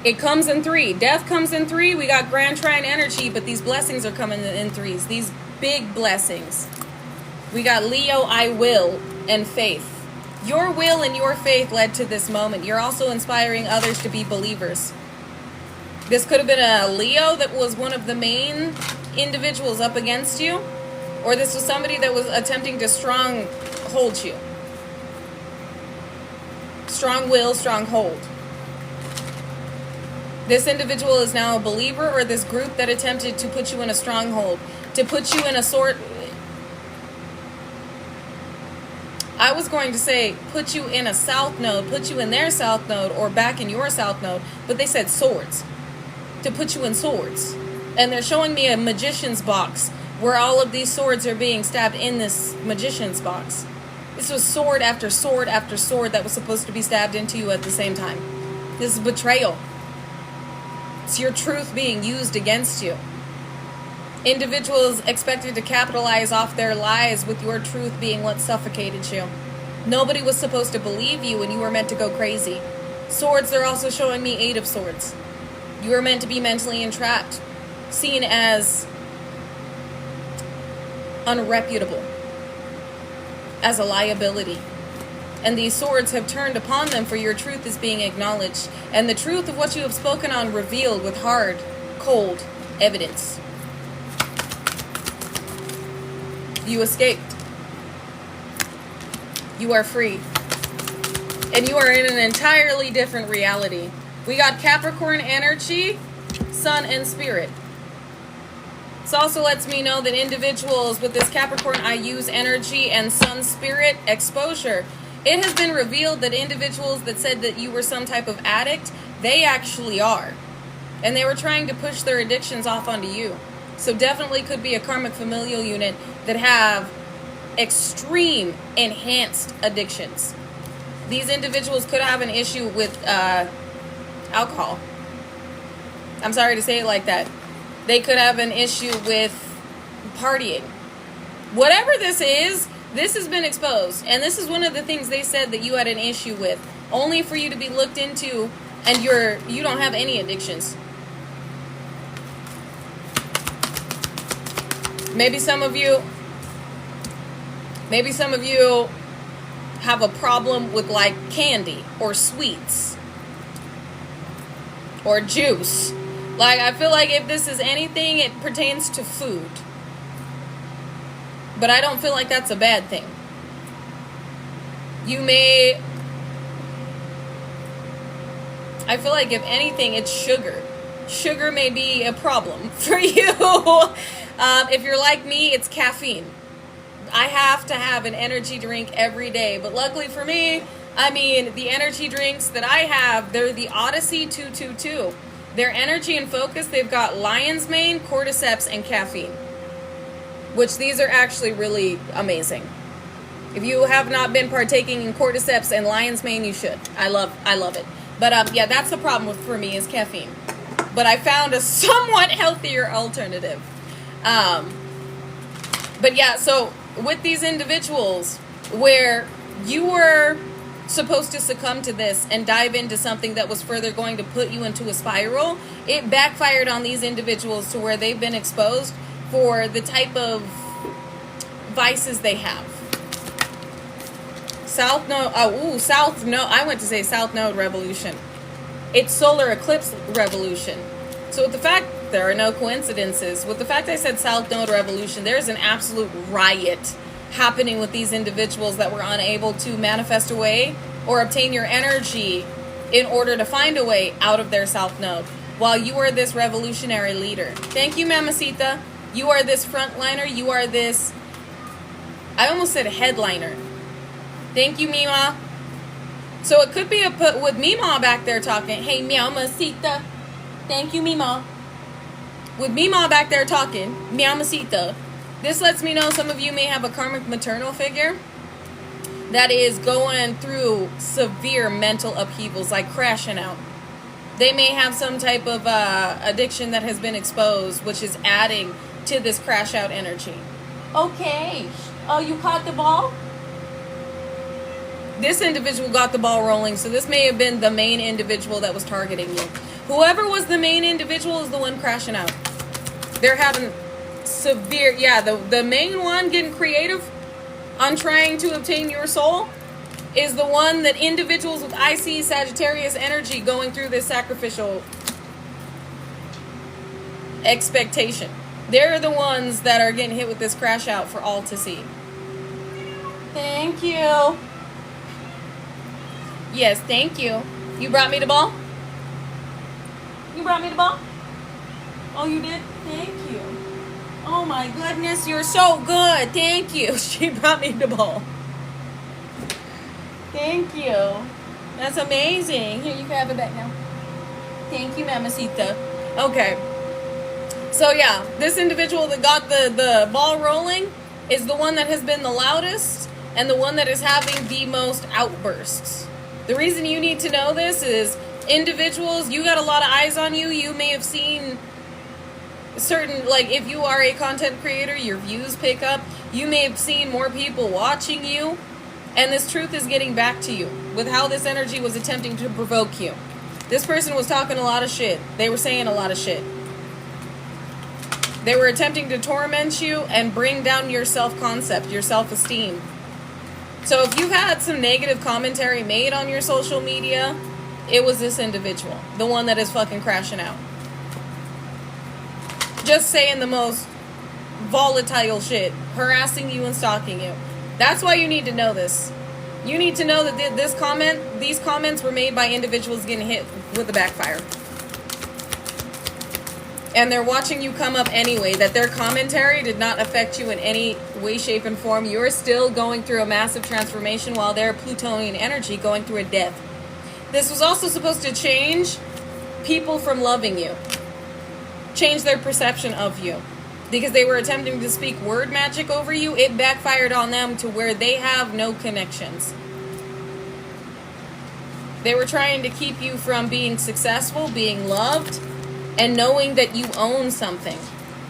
It comes in 3. Death comes in 3. We got Grand Trine energy, but these blessings are coming in 3s. These big blessings. We got Leo, I will, and faith. Your will and your faith led to this moment. You're also inspiring others to be believers. This could have been a Leo that was one of the main individuals up against you, or this was somebody that was attempting to stronghold you. Strong will, strong hold. This individual is now a believer, or this group that attempted to put you in a stronghold, to put you in a sort... I was going to say put you in a south node, put you in their south node, or back in your south node, but they said swords. To put you in swords. And they're showing me a magician's box where all of these swords are being stabbed in this magician's box. This was sword after sword after sword that was supposed to be stabbed into you at the same time. This is betrayal. It's your truth being used against you. Individuals expected to capitalize off their lies with your truth being what suffocated you. Nobody was supposed to believe you, and you were meant to go crazy. Swords, they're also showing me 8 of swords. You were meant to be mentally entrapped, seen as unreputable, as a liability. And these swords have turned upon them, for your truth is being acknowledged, and the truth of what you have spoken on revealed with hard, cold evidence. You escaped. You are free. And you are in an entirely different reality. We got Capricorn energy, Sun and Spirit. This also lets me know that individuals with this Capricorn I use energy and sun spirit exposure. It has been revealed that individuals that said that you were some type of addict, they actually are. And they were trying to push their addictions off onto you. So definitely could be a karmic familial unit that have extreme enhanced addictions. These individuals could have an issue with alcohol. I'm sorry to say it like that. They could have an issue with partying. Whatever this is, this has been exposed. And this is one of the things they said that you had an issue with. Only for you to be looked into, and you don't have any addictions. Maybe some of you have a problem with like candy or sweets or juice. Like, I feel like if this is anything, it pertains to food. But I don't feel like that's a bad thing. I feel like if anything, it's sugar. Sugar may be a problem for you. If you're like me, it's caffeine. I have to have an energy drink every day. But luckily for me, the energy drinks that I have, they're the Odyssey 222. Their energy and focus, they've got lion's mane, cordyceps, and caffeine. Which these are actually really amazing. If you have not been partaking in cordyceps and lion's mane, you should. I love it. But yeah, that's the problem for me is caffeine. But I found a somewhat healthier alternative. But yeah, so with these individuals where you were supposed to succumb to this and dive into something that was further going to put you into a spiral, it backfired on these individuals to where they've been exposed for the type of vices they have. South Node revolution. It's solar eclipse revolution. So with the fact there are no coincidences, with the fact I said South Node revolution, there's an absolute riot happening with these individuals that were unable to manifest a way or obtain your energy in order to find a way out of their South Node. While you are this revolutionary leader. Thank you, Mamacita. You are this frontliner. You are this, I almost said headliner. Thank you, Mima. So it could be with Mima back there talking, hey, Mamacita. Thank you, Mima. With Mima back there talking, Mamacita. This lets me know some of you may have a karmic maternal figure that is going through severe mental upheavals, like crashing out. They may have some type of addiction that has been exposed, which is adding to this crash out energy. Okay. Oh, you caught the ball? This individual got the ball rolling, so this may have been the main individual that was targeting you. Whoever was the main individual is the one crashing out. They're having severe, the main one getting creative on trying to obtain your soul is the one that individuals with IC Sagittarius energy going through this sacrificial expectation. They're the ones that are getting hit with this crash out for all to see. Thank you. Yes, thank you. You brought me the ball? You brought me the ball? Oh, you did? Thank you. Oh my goodness, you're so good. Thank you. She brought me the ball. Thank you. That's amazing. Here, you can have it back now. Thank you, Mamacita. Okay. So yeah, this individual that got the ball rolling is the one that has been the loudest and the one that is having the most outbursts. The reason you need to know this is individuals, you got a lot of eyes on you. You may have seen certain, like if you are a content creator, your views pick up. You may have seen more people watching you. And this truth is getting back to you with how this energy was attempting to provoke you. This person was talking a lot of shit. They were saying a lot of shit. They were attempting to torment you and bring down your self-concept, your self-esteem. So if you've had some negative commentary made on your social media, it was this individual, the one that is fucking crashing out. Just saying the most volatile shit, harassing you and stalking you. That's why you need to know this. You need to know that these comments were made by individuals getting hit with the backfire. and they're watching you come up anyway, that their commentary did not affect you in any way, shape, and form. You're still going through a massive transformation while they're Plutonian energy going through a death. This was also supposed to change people from loving you, change their perception of you, because they were attempting to speak word magic over you. It backfired on them to where they have no connections. They were trying to keep you from being successful, being loved, and knowing that you own something.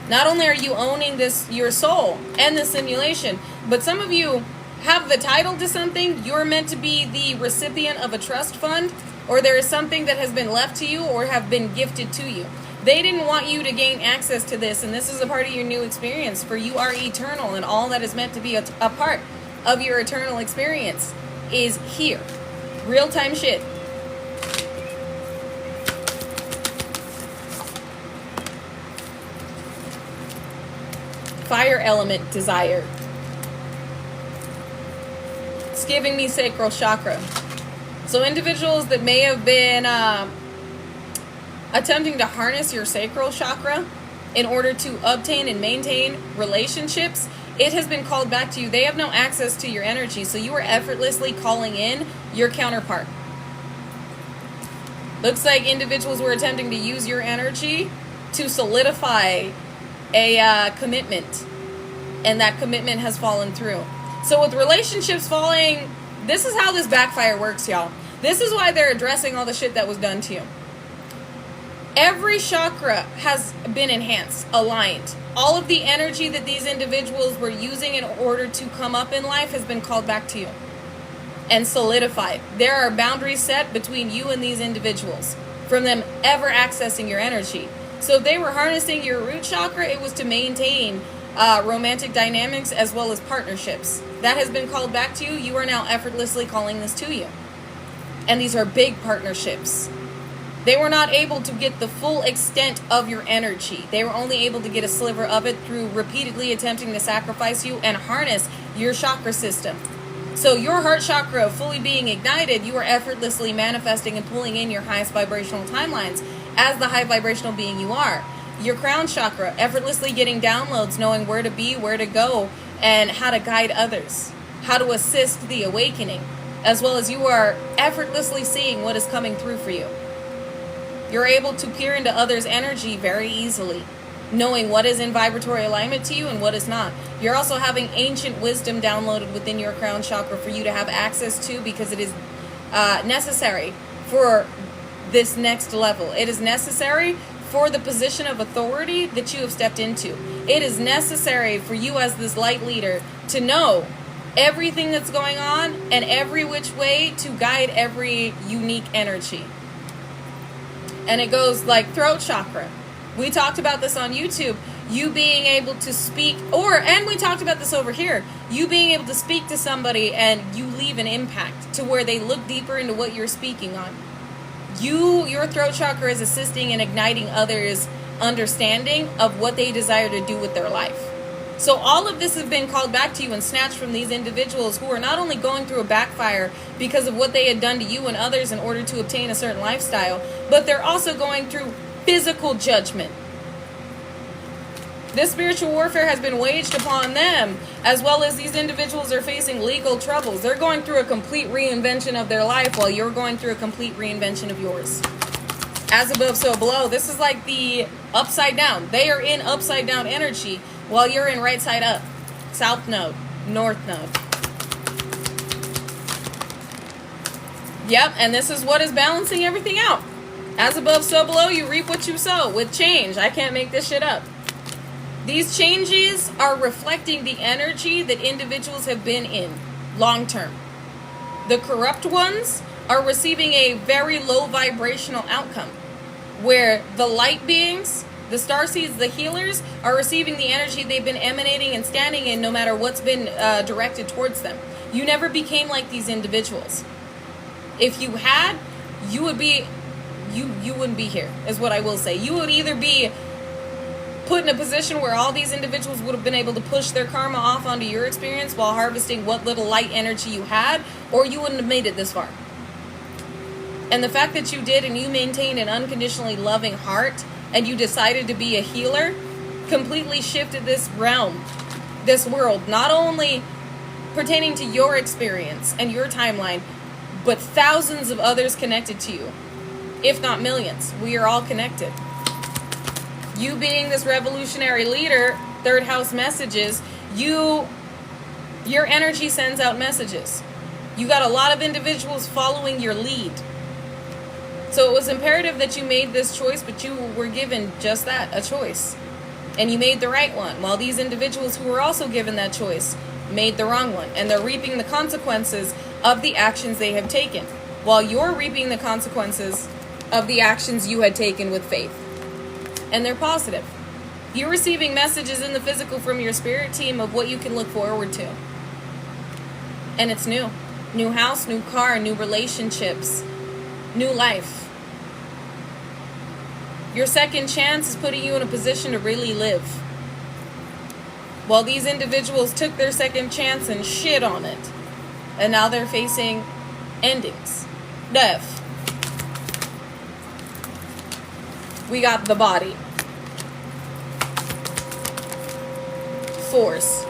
Not only are you owning this, your soul and the simulation, but some of you have the title to something. You're meant to be the recipient of a trust fund, or there is something that has been left to you or have been gifted to you. They didn't want you to gain access to this, and this is a part of your new experience, for you are eternal, and all that is meant to be a part of your eternal experience is here. Real-time shit. Fire element desire. It's giving me sacral chakra. So individuals that may have been attempting to harness your sacral chakra in order to obtain and maintain relationships, it has been called back to you. They have no access to your energy, so you are effortlessly calling in your counterpart. Looks like individuals were attempting to use your energy to solidify a commitment, and that commitment has fallen through. So with relationships falling, this is how this backfire works, y'all. This is why they're addressing all the shit that was done to you. Every chakra has been enhanced, aligned. All of the energy that these individuals were using in order to come up in life has been called back to you and solidified. There are boundaries set between you and these individuals from them ever accessing your energy. So if they were harnessing your root chakra, it was to maintain romantic dynamics as well as partnerships. That has been called back to you. You are now effortlessly calling this to you. And these are big partnerships. They were not able to get the full extent of your energy. They were only able to get a sliver of it through repeatedly attempting to sacrifice you and harness your chakra system. So your heart chakra fully being ignited, you are effortlessly manifesting and pulling in your highest vibrational timelines as the high vibrational being you are. Your crown chakra, effortlessly getting downloads, knowing where to be, where to go, and how to guide others, how to assist the awakening, as well as you are effortlessly seeing what is coming through for you. You're able to peer into others' energy very easily, knowing what is in vibratory alignment to you and what is not. You're also having ancient wisdom downloaded within your crown chakra for you to have access to, because it is necessary for this next level. It is necessary for the position of authority that you have stepped into. It is necessary for you as this light leader to know everything that's going on and every which way to guide every unique energy. And it goes like throat chakra. We talked about this on YouTube. You being able to speak, and we talked about this over here. You being able to speak to somebody and you leave an impact to where they look deeper into what you're speaking on. Your throat chakra is assisting and igniting others' understanding of what they desire to do with their life. So all of this has been called back to you and snatched from these individuals who are not only going through a backfire because of what they had done to you and others in order to obtain a certain lifestyle, but they're also going through physical judgment. This spiritual warfare has been waged upon them, as well as these individuals are facing legal troubles. They're going through a complete reinvention of their life while you're going through a complete reinvention of yours. As above, so below. This is like the upside down. They are in upside down energy while you're in right side up. South node, north node. Yep, and this is what is balancing everything out. As above, so below. You reap what you sow with change. I can't make this shit up. These changes are reflecting the energy that individuals have been in long term. The corrupt ones are receiving a very low vibrational outcome, where the light beings, the starseeds, the healers, are receiving the energy they've been emanating and standing in no matter what's been directed towards them. You never became like these individuals. If you had, you would be, you wouldn't be here, is what I will say. You would either be put in a position where all these individuals would have been able to push their karma off onto your experience while harvesting what little light energy you had, or you wouldn't have made it this far. And the fact that you did, and you maintained an unconditionally loving heart and you decided to be a healer, completely shifted this realm, this world, not only pertaining to your experience and your timeline, but thousands of others connected to you, if not millions. We are all connected. You being this revolutionary leader, third house messages, your energy sends out messages. You got a lot of individuals following your lead. So it was imperative that you made this choice, but you were given just that, a choice. And you made the right one, while these individuals who were also given that choice made the wrong one. And they're reaping the consequences of the actions they have taken, while you're reaping the consequences of the actions you had taken with faith. And they're positive. You're receiving messages in the physical from your spirit team of what you can look forward to. And it's new. New house, new car, new relationships, new life. Your second chance is putting you in a position to really live. While these individuals took their second chance and shit on it. And now they're facing endings. Death. We got the body. Force.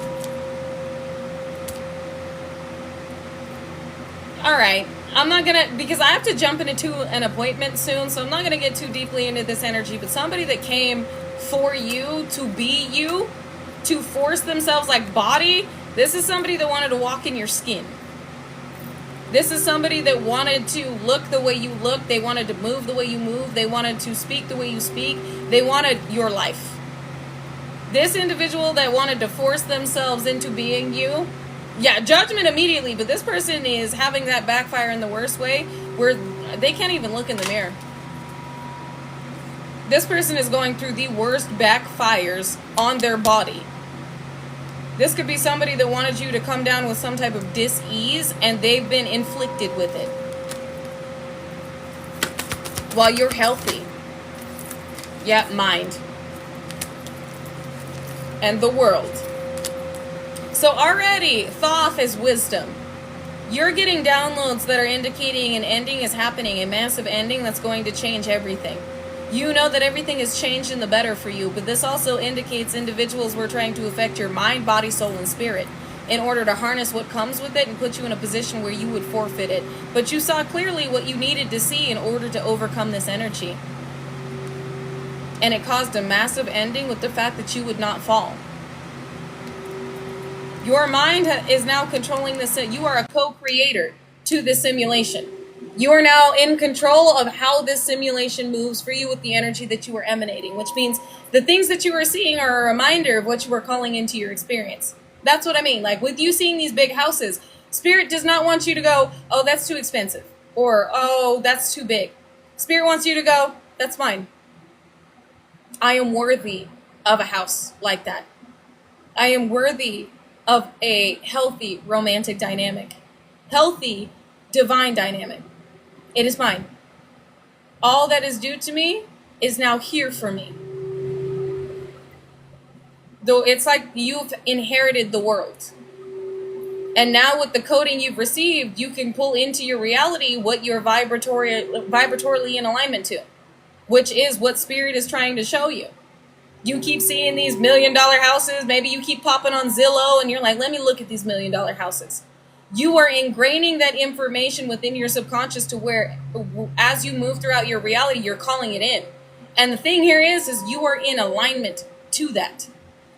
Alright, I'm not gonna, because I have to jump into an appointment soon, so I'm not gonna get too deeply into this energy, but somebody that came for you, to be you, to force themselves like body, this is somebody that wanted to walk in your skin. This is somebody that wanted to look the way you look, they wanted to move the way you move, they wanted to speak the way you speak, they wanted your life. This individual that wanted to force themselves into being you, yeah, judgment immediately, but this person is having that backfire in the worst way, where they can't even look in the mirror. This person is going through the worst backfires on their body. This could be somebody that wanted you to come down with some type of dis-ease, and they've been inflicted with it. While you're healthy. Yeah, mind. And the world. So already, Thoth is wisdom. You're getting downloads that are indicating an ending is happening, a massive ending that's going to change everything. You know that everything has changed in the better for you, but this also indicates individuals were trying to affect your mind, body, soul, and spirit in order to harness what comes with it and put you in a position where you would forfeit it. But you saw clearly what you needed to see in order to overcome this energy. And it caused a massive ending with the fact that you would not fall. Your mind is now controlling this. You are a co-creator to this simulation. You are now in control of how this simulation moves for you with the energy that you are emanating, which means the things that you are seeing are a reminder of what you are calling into your experience. That's what I mean. Like with you seeing these big houses, Spirit does not want you to go, oh, that's too expensive. Or, oh, that's too big. Spirit wants you to go, that's fine. I am worthy of a house like that. I am worthy of a healthy romantic dynamic. Healthy divine dynamic. It is mine. All that is due to me is now here for me. Though it's like you've inherited the world. And now with the coding you've received, you can pull into your reality what you're vibratorily in alignment to. Which is what Spirit is trying to show you. You keep seeing these $1 million houses. Maybe you keep popping on Zillow and you're like, let me look at these $1 million houses. You are ingraining that information within your subconscious to where, as you move throughout your reality, you're calling it in. And the thing here is you are in alignment to that.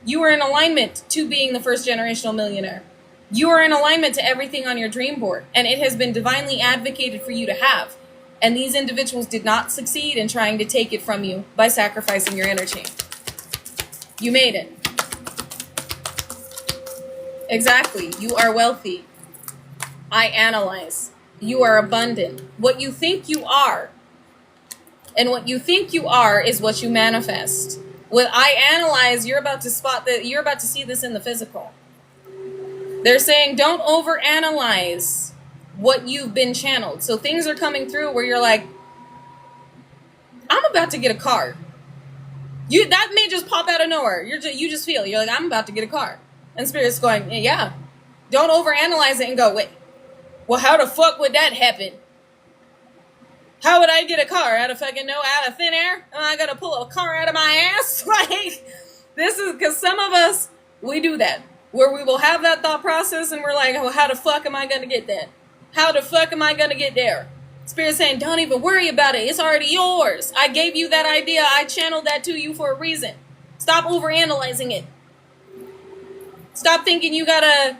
You are in alignment to being the first generational millionaire. You are in alignment to everything on your dream board. And it has been divinely advocated for you to have. And these individuals did not succeed in trying to take it from you by sacrificing your energy. You made it. Exactly. You are wealthy. I analyze. You are abundant. What you think you are, and what you think you are is what you manifest. What I analyze, you're about to spot that. You're about to see this in the physical. They're saying don't overanalyze what you've been channeled. So things are coming through where you're like, I'm about to get a car. That may just pop out of nowhere. You just feel, you're like, I'm about to get a car. And Spirit's going, yeah. Don't overanalyze it and go, wait, well, how the fuck would that happen? How would I get a car out of fucking out of thin air? Am I gonna pull a car out of my ass? Like, this is because some of us, we do that. Where we will have that thought process and we're like, oh, how the fuck am I gonna get that? How the fuck am I gonna get there? Spirit saying, don't even worry about it. It's already yours. I gave you that idea. I channeled that to you for a reason. Stop overanalyzing it. Stop thinking you gotta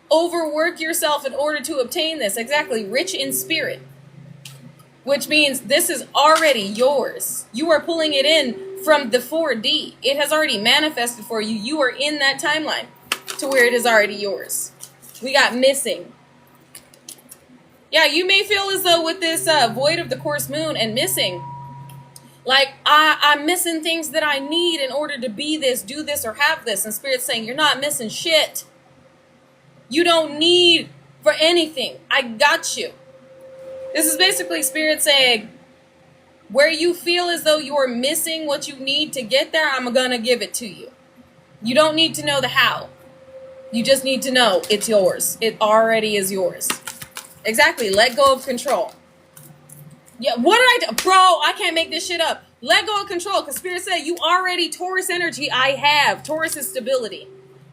overwork yourself in order to obtain this. Exactly. Rich in spirit. Which means this is already yours. You are pulling it in from the 4D. It has already manifested for you. You are in that timeline to where it is already yours. We got missing. Yeah, you may feel as though with this void of the course moon and missing, like I'm missing things that I need in order to be this, do this, or have this. And Spirit's saying, you're not missing shit. You don't need for anything. I got you. This is basically Spirit saying, where you feel as though you're missing what you need to get there, I'm going to give it to you. You don't need to know the how. You just need to know it's yours. It already is yours. Exactly. Let go of control. Yeah, what did I do? Bro, I can't make this shit up. Let go of control, because Spirit said, you already, Taurus energy, I have. Taurus is stability.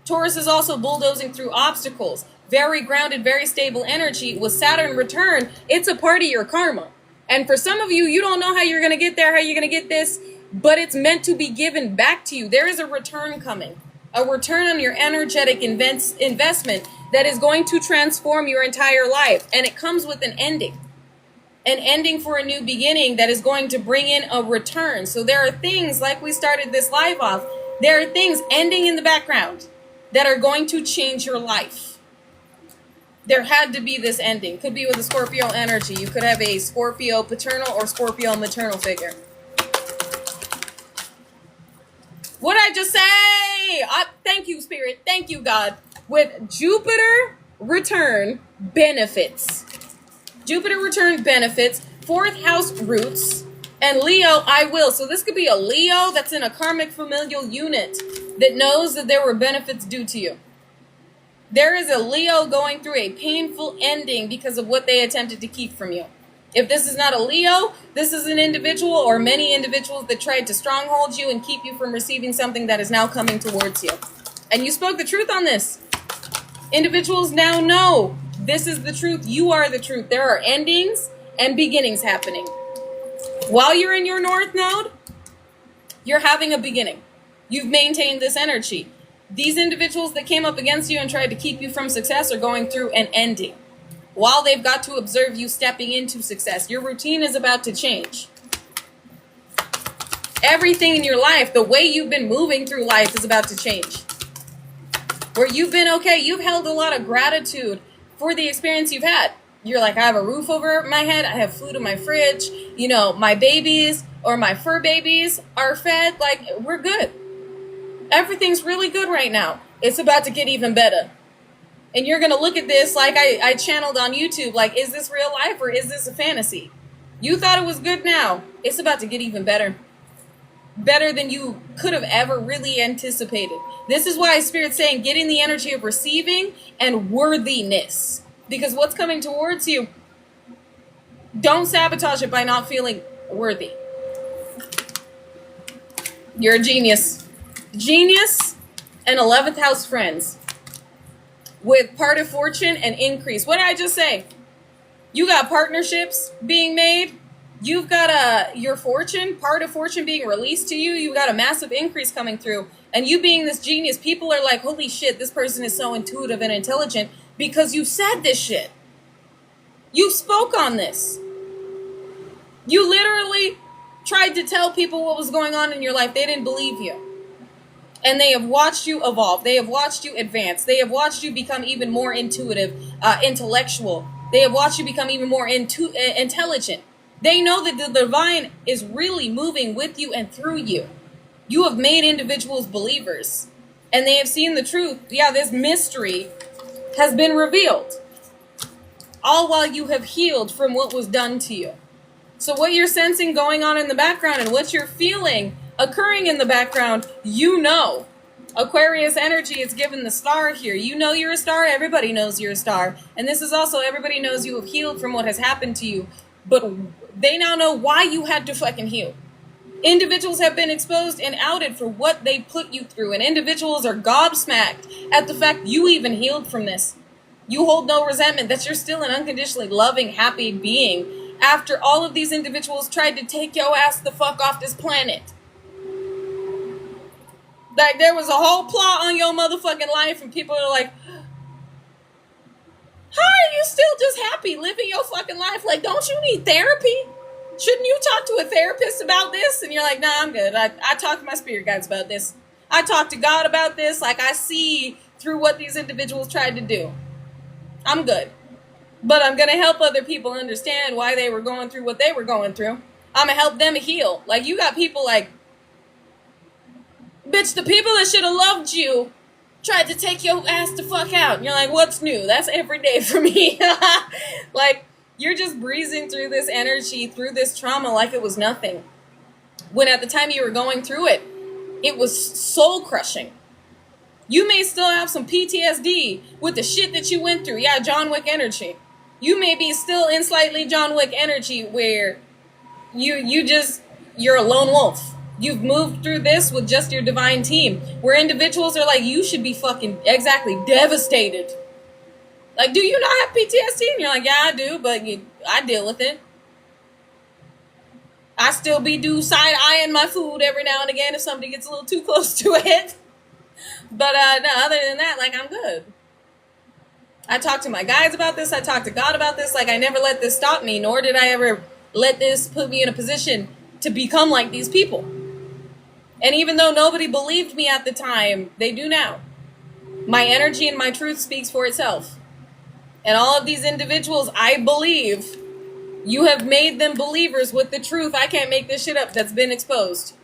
Taurus is also bulldozing through obstacles. Very grounded, very stable energy. With Saturn return, it's a part of your karma. And for some of you, you don't know how you're going to get there, how you're going to get this, but it's meant to be given back to you. There is a return coming. A return on your energetic investment that is going to transform your entire life. And it comes with an ending. An ending for a new beginning that is going to bring in a return. So there are things, like we started this live off, there are things ending in the background that are going to change your life. There had to be this ending. Could be with a Scorpio energy. You could have a Scorpio paternal or Scorpio maternal figure. What did I just say? Thank you, Spirit. Thank you, God. With Jupiter return benefits. Jupiter return benefits. 4th house roots. And Leo, I will. So this could be a Leo that's in a karmic familial unit that knows that there were benefits due to you. There is a Leo going through a painful ending because of what they attempted to keep from you. If this is not a Leo, this is an individual or many individuals that tried to stronghold you and keep you from receiving something that is now coming towards you. And you spoke the truth on this. Individuals now know this is the truth. You are the truth. There are endings and beginnings happening. While you're in your North Node, you're having a beginning. You've maintained this energy. These individuals that came up against you and tried to keep you from success are going through an ending. While they've got to observe you stepping into success, your routine is about to change. Everything in your life, the way you've been moving through life is about to change. Where you've been okay, you've held a lot of gratitude for the experience you've had. You're like, I have a roof over my head, I have food in my fridge, you know, my babies or my fur babies are fed, like, we're good. Everything's really good right now. It's about to get even better. And you're going to look at this like I channeled on YouTube, like, is this real life or is this a fantasy? You thought it was good now. It's about to get even better. Better than you could have ever really anticipated. This is why Spirit's saying get in the energy of receiving and worthiness. Because what's coming towards you, don't sabotage it by not feeling worthy. You're a genius. Genius and 11th house friends. With part of fortune and increase. What did I just say? You got partnerships being made. You've got your fortune, part of fortune being released to you. You've got a massive increase coming through. And you being this genius, people are like, holy shit, this person is so intuitive and intelligent because you said this shit. You spoke on this. You literally tried to tell people what was going on in your life. They didn't believe you. And they have watched you evolve. They have watched you advance. They have watched you become even more intuitive, intellectual. They have watched you become even more intelligent. They know that the divine is really moving with you and through you. You have made individuals believers. And they have seen the truth. Yeah, this mystery has been revealed. All while you have healed from what was done to you. So what you're sensing going on in the background and what you're feeling occurring in the background, you know. Aquarius energy is given the star here. You know you're a star. Everybody knows you're a star. And this is also everybody knows you have healed from what has happened to you. But They now know why you had to fucking heal. Individuals have been exposed and outed for what they put you through, and individuals are gobsmacked at the fact you even healed from this. You hold no resentment, that you're still an unconditionally loving, happy being after all of these individuals tried to take your ass the fuck off this planet. Like, there was a whole plot on your motherfucking life, and people are like, how are you still just happy living your fucking life? Like, don't you need therapy? Shouldn't you talk to a therapist about this? And you're like, nah, I'm good. I talk to my spirit guides about this. I talk to God about this. Like, I see through what these individuals tried to do. I'm good. But I'm going to help other people understand why they were going through what they were going through. I'm going to help them heal. Like, you got people like, bitch, the people that should have loved you tried to take your ass the fuck out. And you're like, what's new? That's every day for me. Like, you're just breezing through this energy, through this trauma like it was nothing. When at the time you were going through it, it was soul crushing. You may still have some PTSD with the shit that you went through. Yeah, John Wick energy. You may be still in slightly John Wick energy where you're a lone wolf. You've moved through this with just your divine team, where individuals are like, you should be fucking exactly devastated. Like, do you not have PTSD? And you're like, yeah, I do, but I deal with it. I still do side-eyeing my food every now and again if somebody gets a little too close to it. But no, other than that, like, I'm good. I talk to my guides about this. I talk to God about this. Like, I never let this stop me, nor did I ever let this put me in a position to become like these people. And even though nobody believed me at the time, they do now. My energy and my truth speaks for itself. And all of these individuals, I believe, you have made them believers with the truth. I can't make this shit up that's been exposed.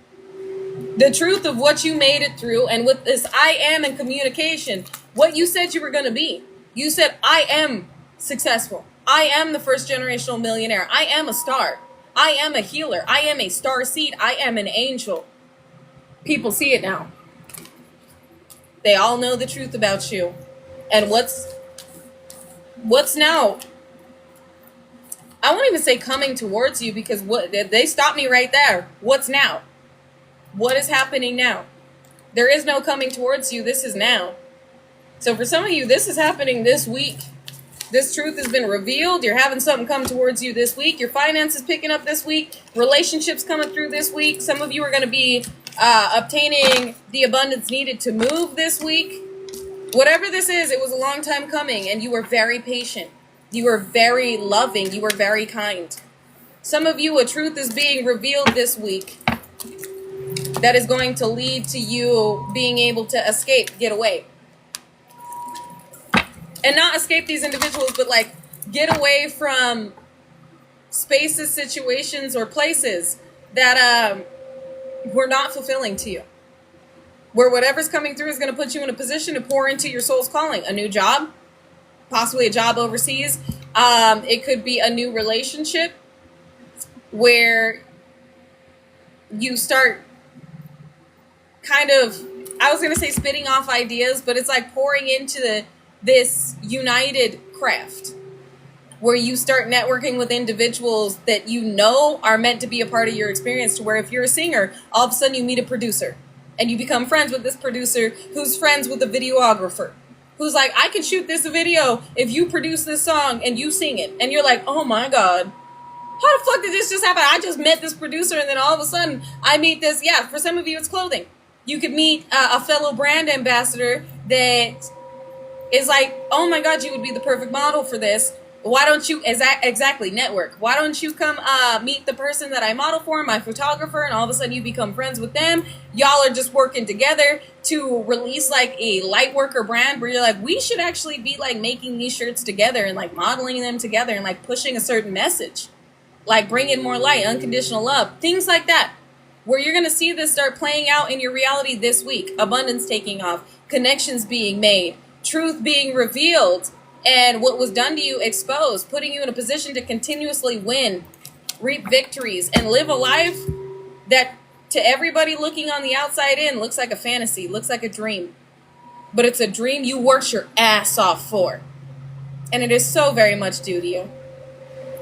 The truth of what you made it through, and with this I am in communication, what you said you were going to be. You said, I am successful. I am the first generational millionaire. I am a star. I am a healer. I am a star seed. I am an angel. People see it now. They all know the truth about you. And what's now? I won't even say coming towards you, because they stopped me right there. What's now? What is happening now? There is no coming towards you. This is now. So for some of you, this is happening this week. This truth has been revealed. You're having something come towards you this week. Your finances picking up this week. Relationships coming through this week. Some of you are going to be obtaining the abundance needed to move this week. Whatever this is, it was a long time coming, and you were very patient. You were very loving. You were very kind. Some of you, a truth is being revealed this week that is going to lead to you being able to escape, get away. And not escape these individuals, but like get away from spaces, situations, or places that were not fulfilling to you. Where whatever's coming through is going to put you in a position to pour into your soul's calling. A new job, possibly a job overseas. It could be a new relationship where you start kind of, I was going to say spitting off ideas, but it's like pouring into this united craft where you start networking with individuals that you know are meant to be a part of your experience, to where if you're a singer, all of a sudden you meet a producer and you become friends with this producer who's friends with a videographer who's like, I can shoot this video if you produce this song and you sing it. And you're like, oh my God, how the fuck did this just happen? I just met this producer and then all of a sudden I meet this. Yeah, for some of you it's clothing. You could meet a fellow brand ambassador that is like, oh my God, you would be the perfect model for this. Why don't you, exactly, network. Why don't you come meet the person that I model for, my photographer, and all of a sudden you become friends with them. Y'all are just working together to release like a light worker brand where you're like, we should actually be like making these shirts together and like modeling them together and like pushing a certain message. Like bringing more light, unconditional love, things like that. Where you're going to see this start playing out in your reality this week. Abundance taking off, connections being made, truth being revealed, and what was done to you exposed, putting you in a position to continuously win, reap victories, and live a life that to everybody looking on the outside in looks like a fantasy, looks like a dream. But it's a dream you worked your ass off for. And it is so very much due to you.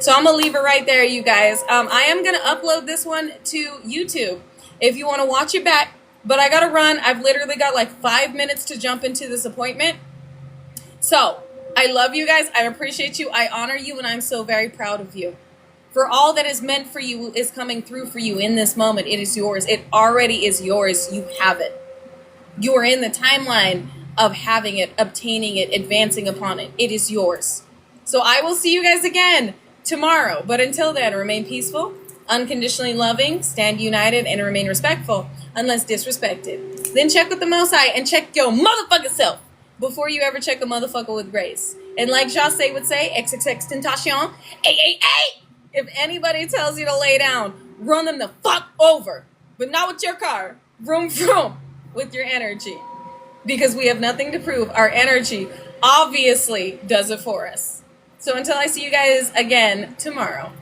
So I'm going to leave it right there, you guys. I am going to upload this one to YouTube if you want to watch it back. But I got to run. I've literally got like 5 minutes to jump into this appointment. So I love you guys. I appreciate you. I honor you. And I'm so very proud of you. For all that is meant for you is coming through for you in this moment. It is yours. It already is yours. You have it. You are in the timeline of having it, obtaining it, advancing upon it. It is yours. So I will see you guys again tomorrow. But until then, remain peaceful, unconditionally loving, stand united, and remain respectful unless disrespected. Then check with the Most High and check your motherfucking self before you ever check a motherfucker with grace. And like Jase would say, XXX Tentation, ay. If anybody tells you to lay down, run them the fuck over. But not with your car. Vroom, vroom. With your energy. Because we have nothing to prove. Our energy obviously does it for us. So until I see you guys again tomorrow,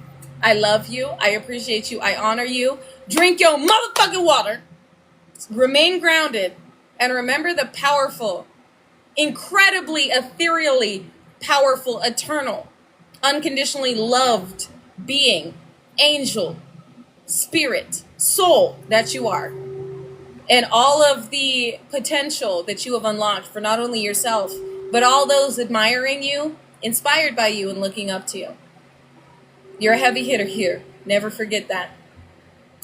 I love you. I appreciate you. I honor you. Drink your motherfucking water. Remain grounded. And remember the powerful, incredibly ethereally powerful, eternal, unconditionally loved being, angel, spirit, soul that you are. And all of the potential that you have unlocked for not only yourself, but all those admiring you, inspired by you, and looking up to you. You're a heavy hitter here. Never forget that.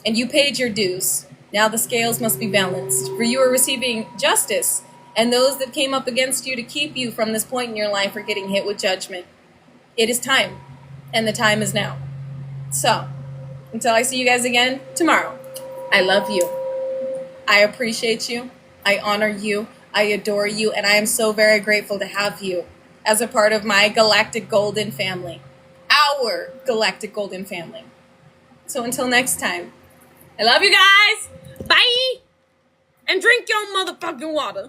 And you paid your dues. Now the scales must be balanced, for you are receiving justice, and those that came up against you to keep you from this point in your life are getting hit with judgment. It is time, and the time is now. So, until I see you guys again tomorrow, I love you. I appreciate you. I honor you. I adore you. And I am so very grateful to have you as a part of my galactic golden family. Our galactic golden family. So until next time, I love you guys. Bye. And drink your motherfucking water.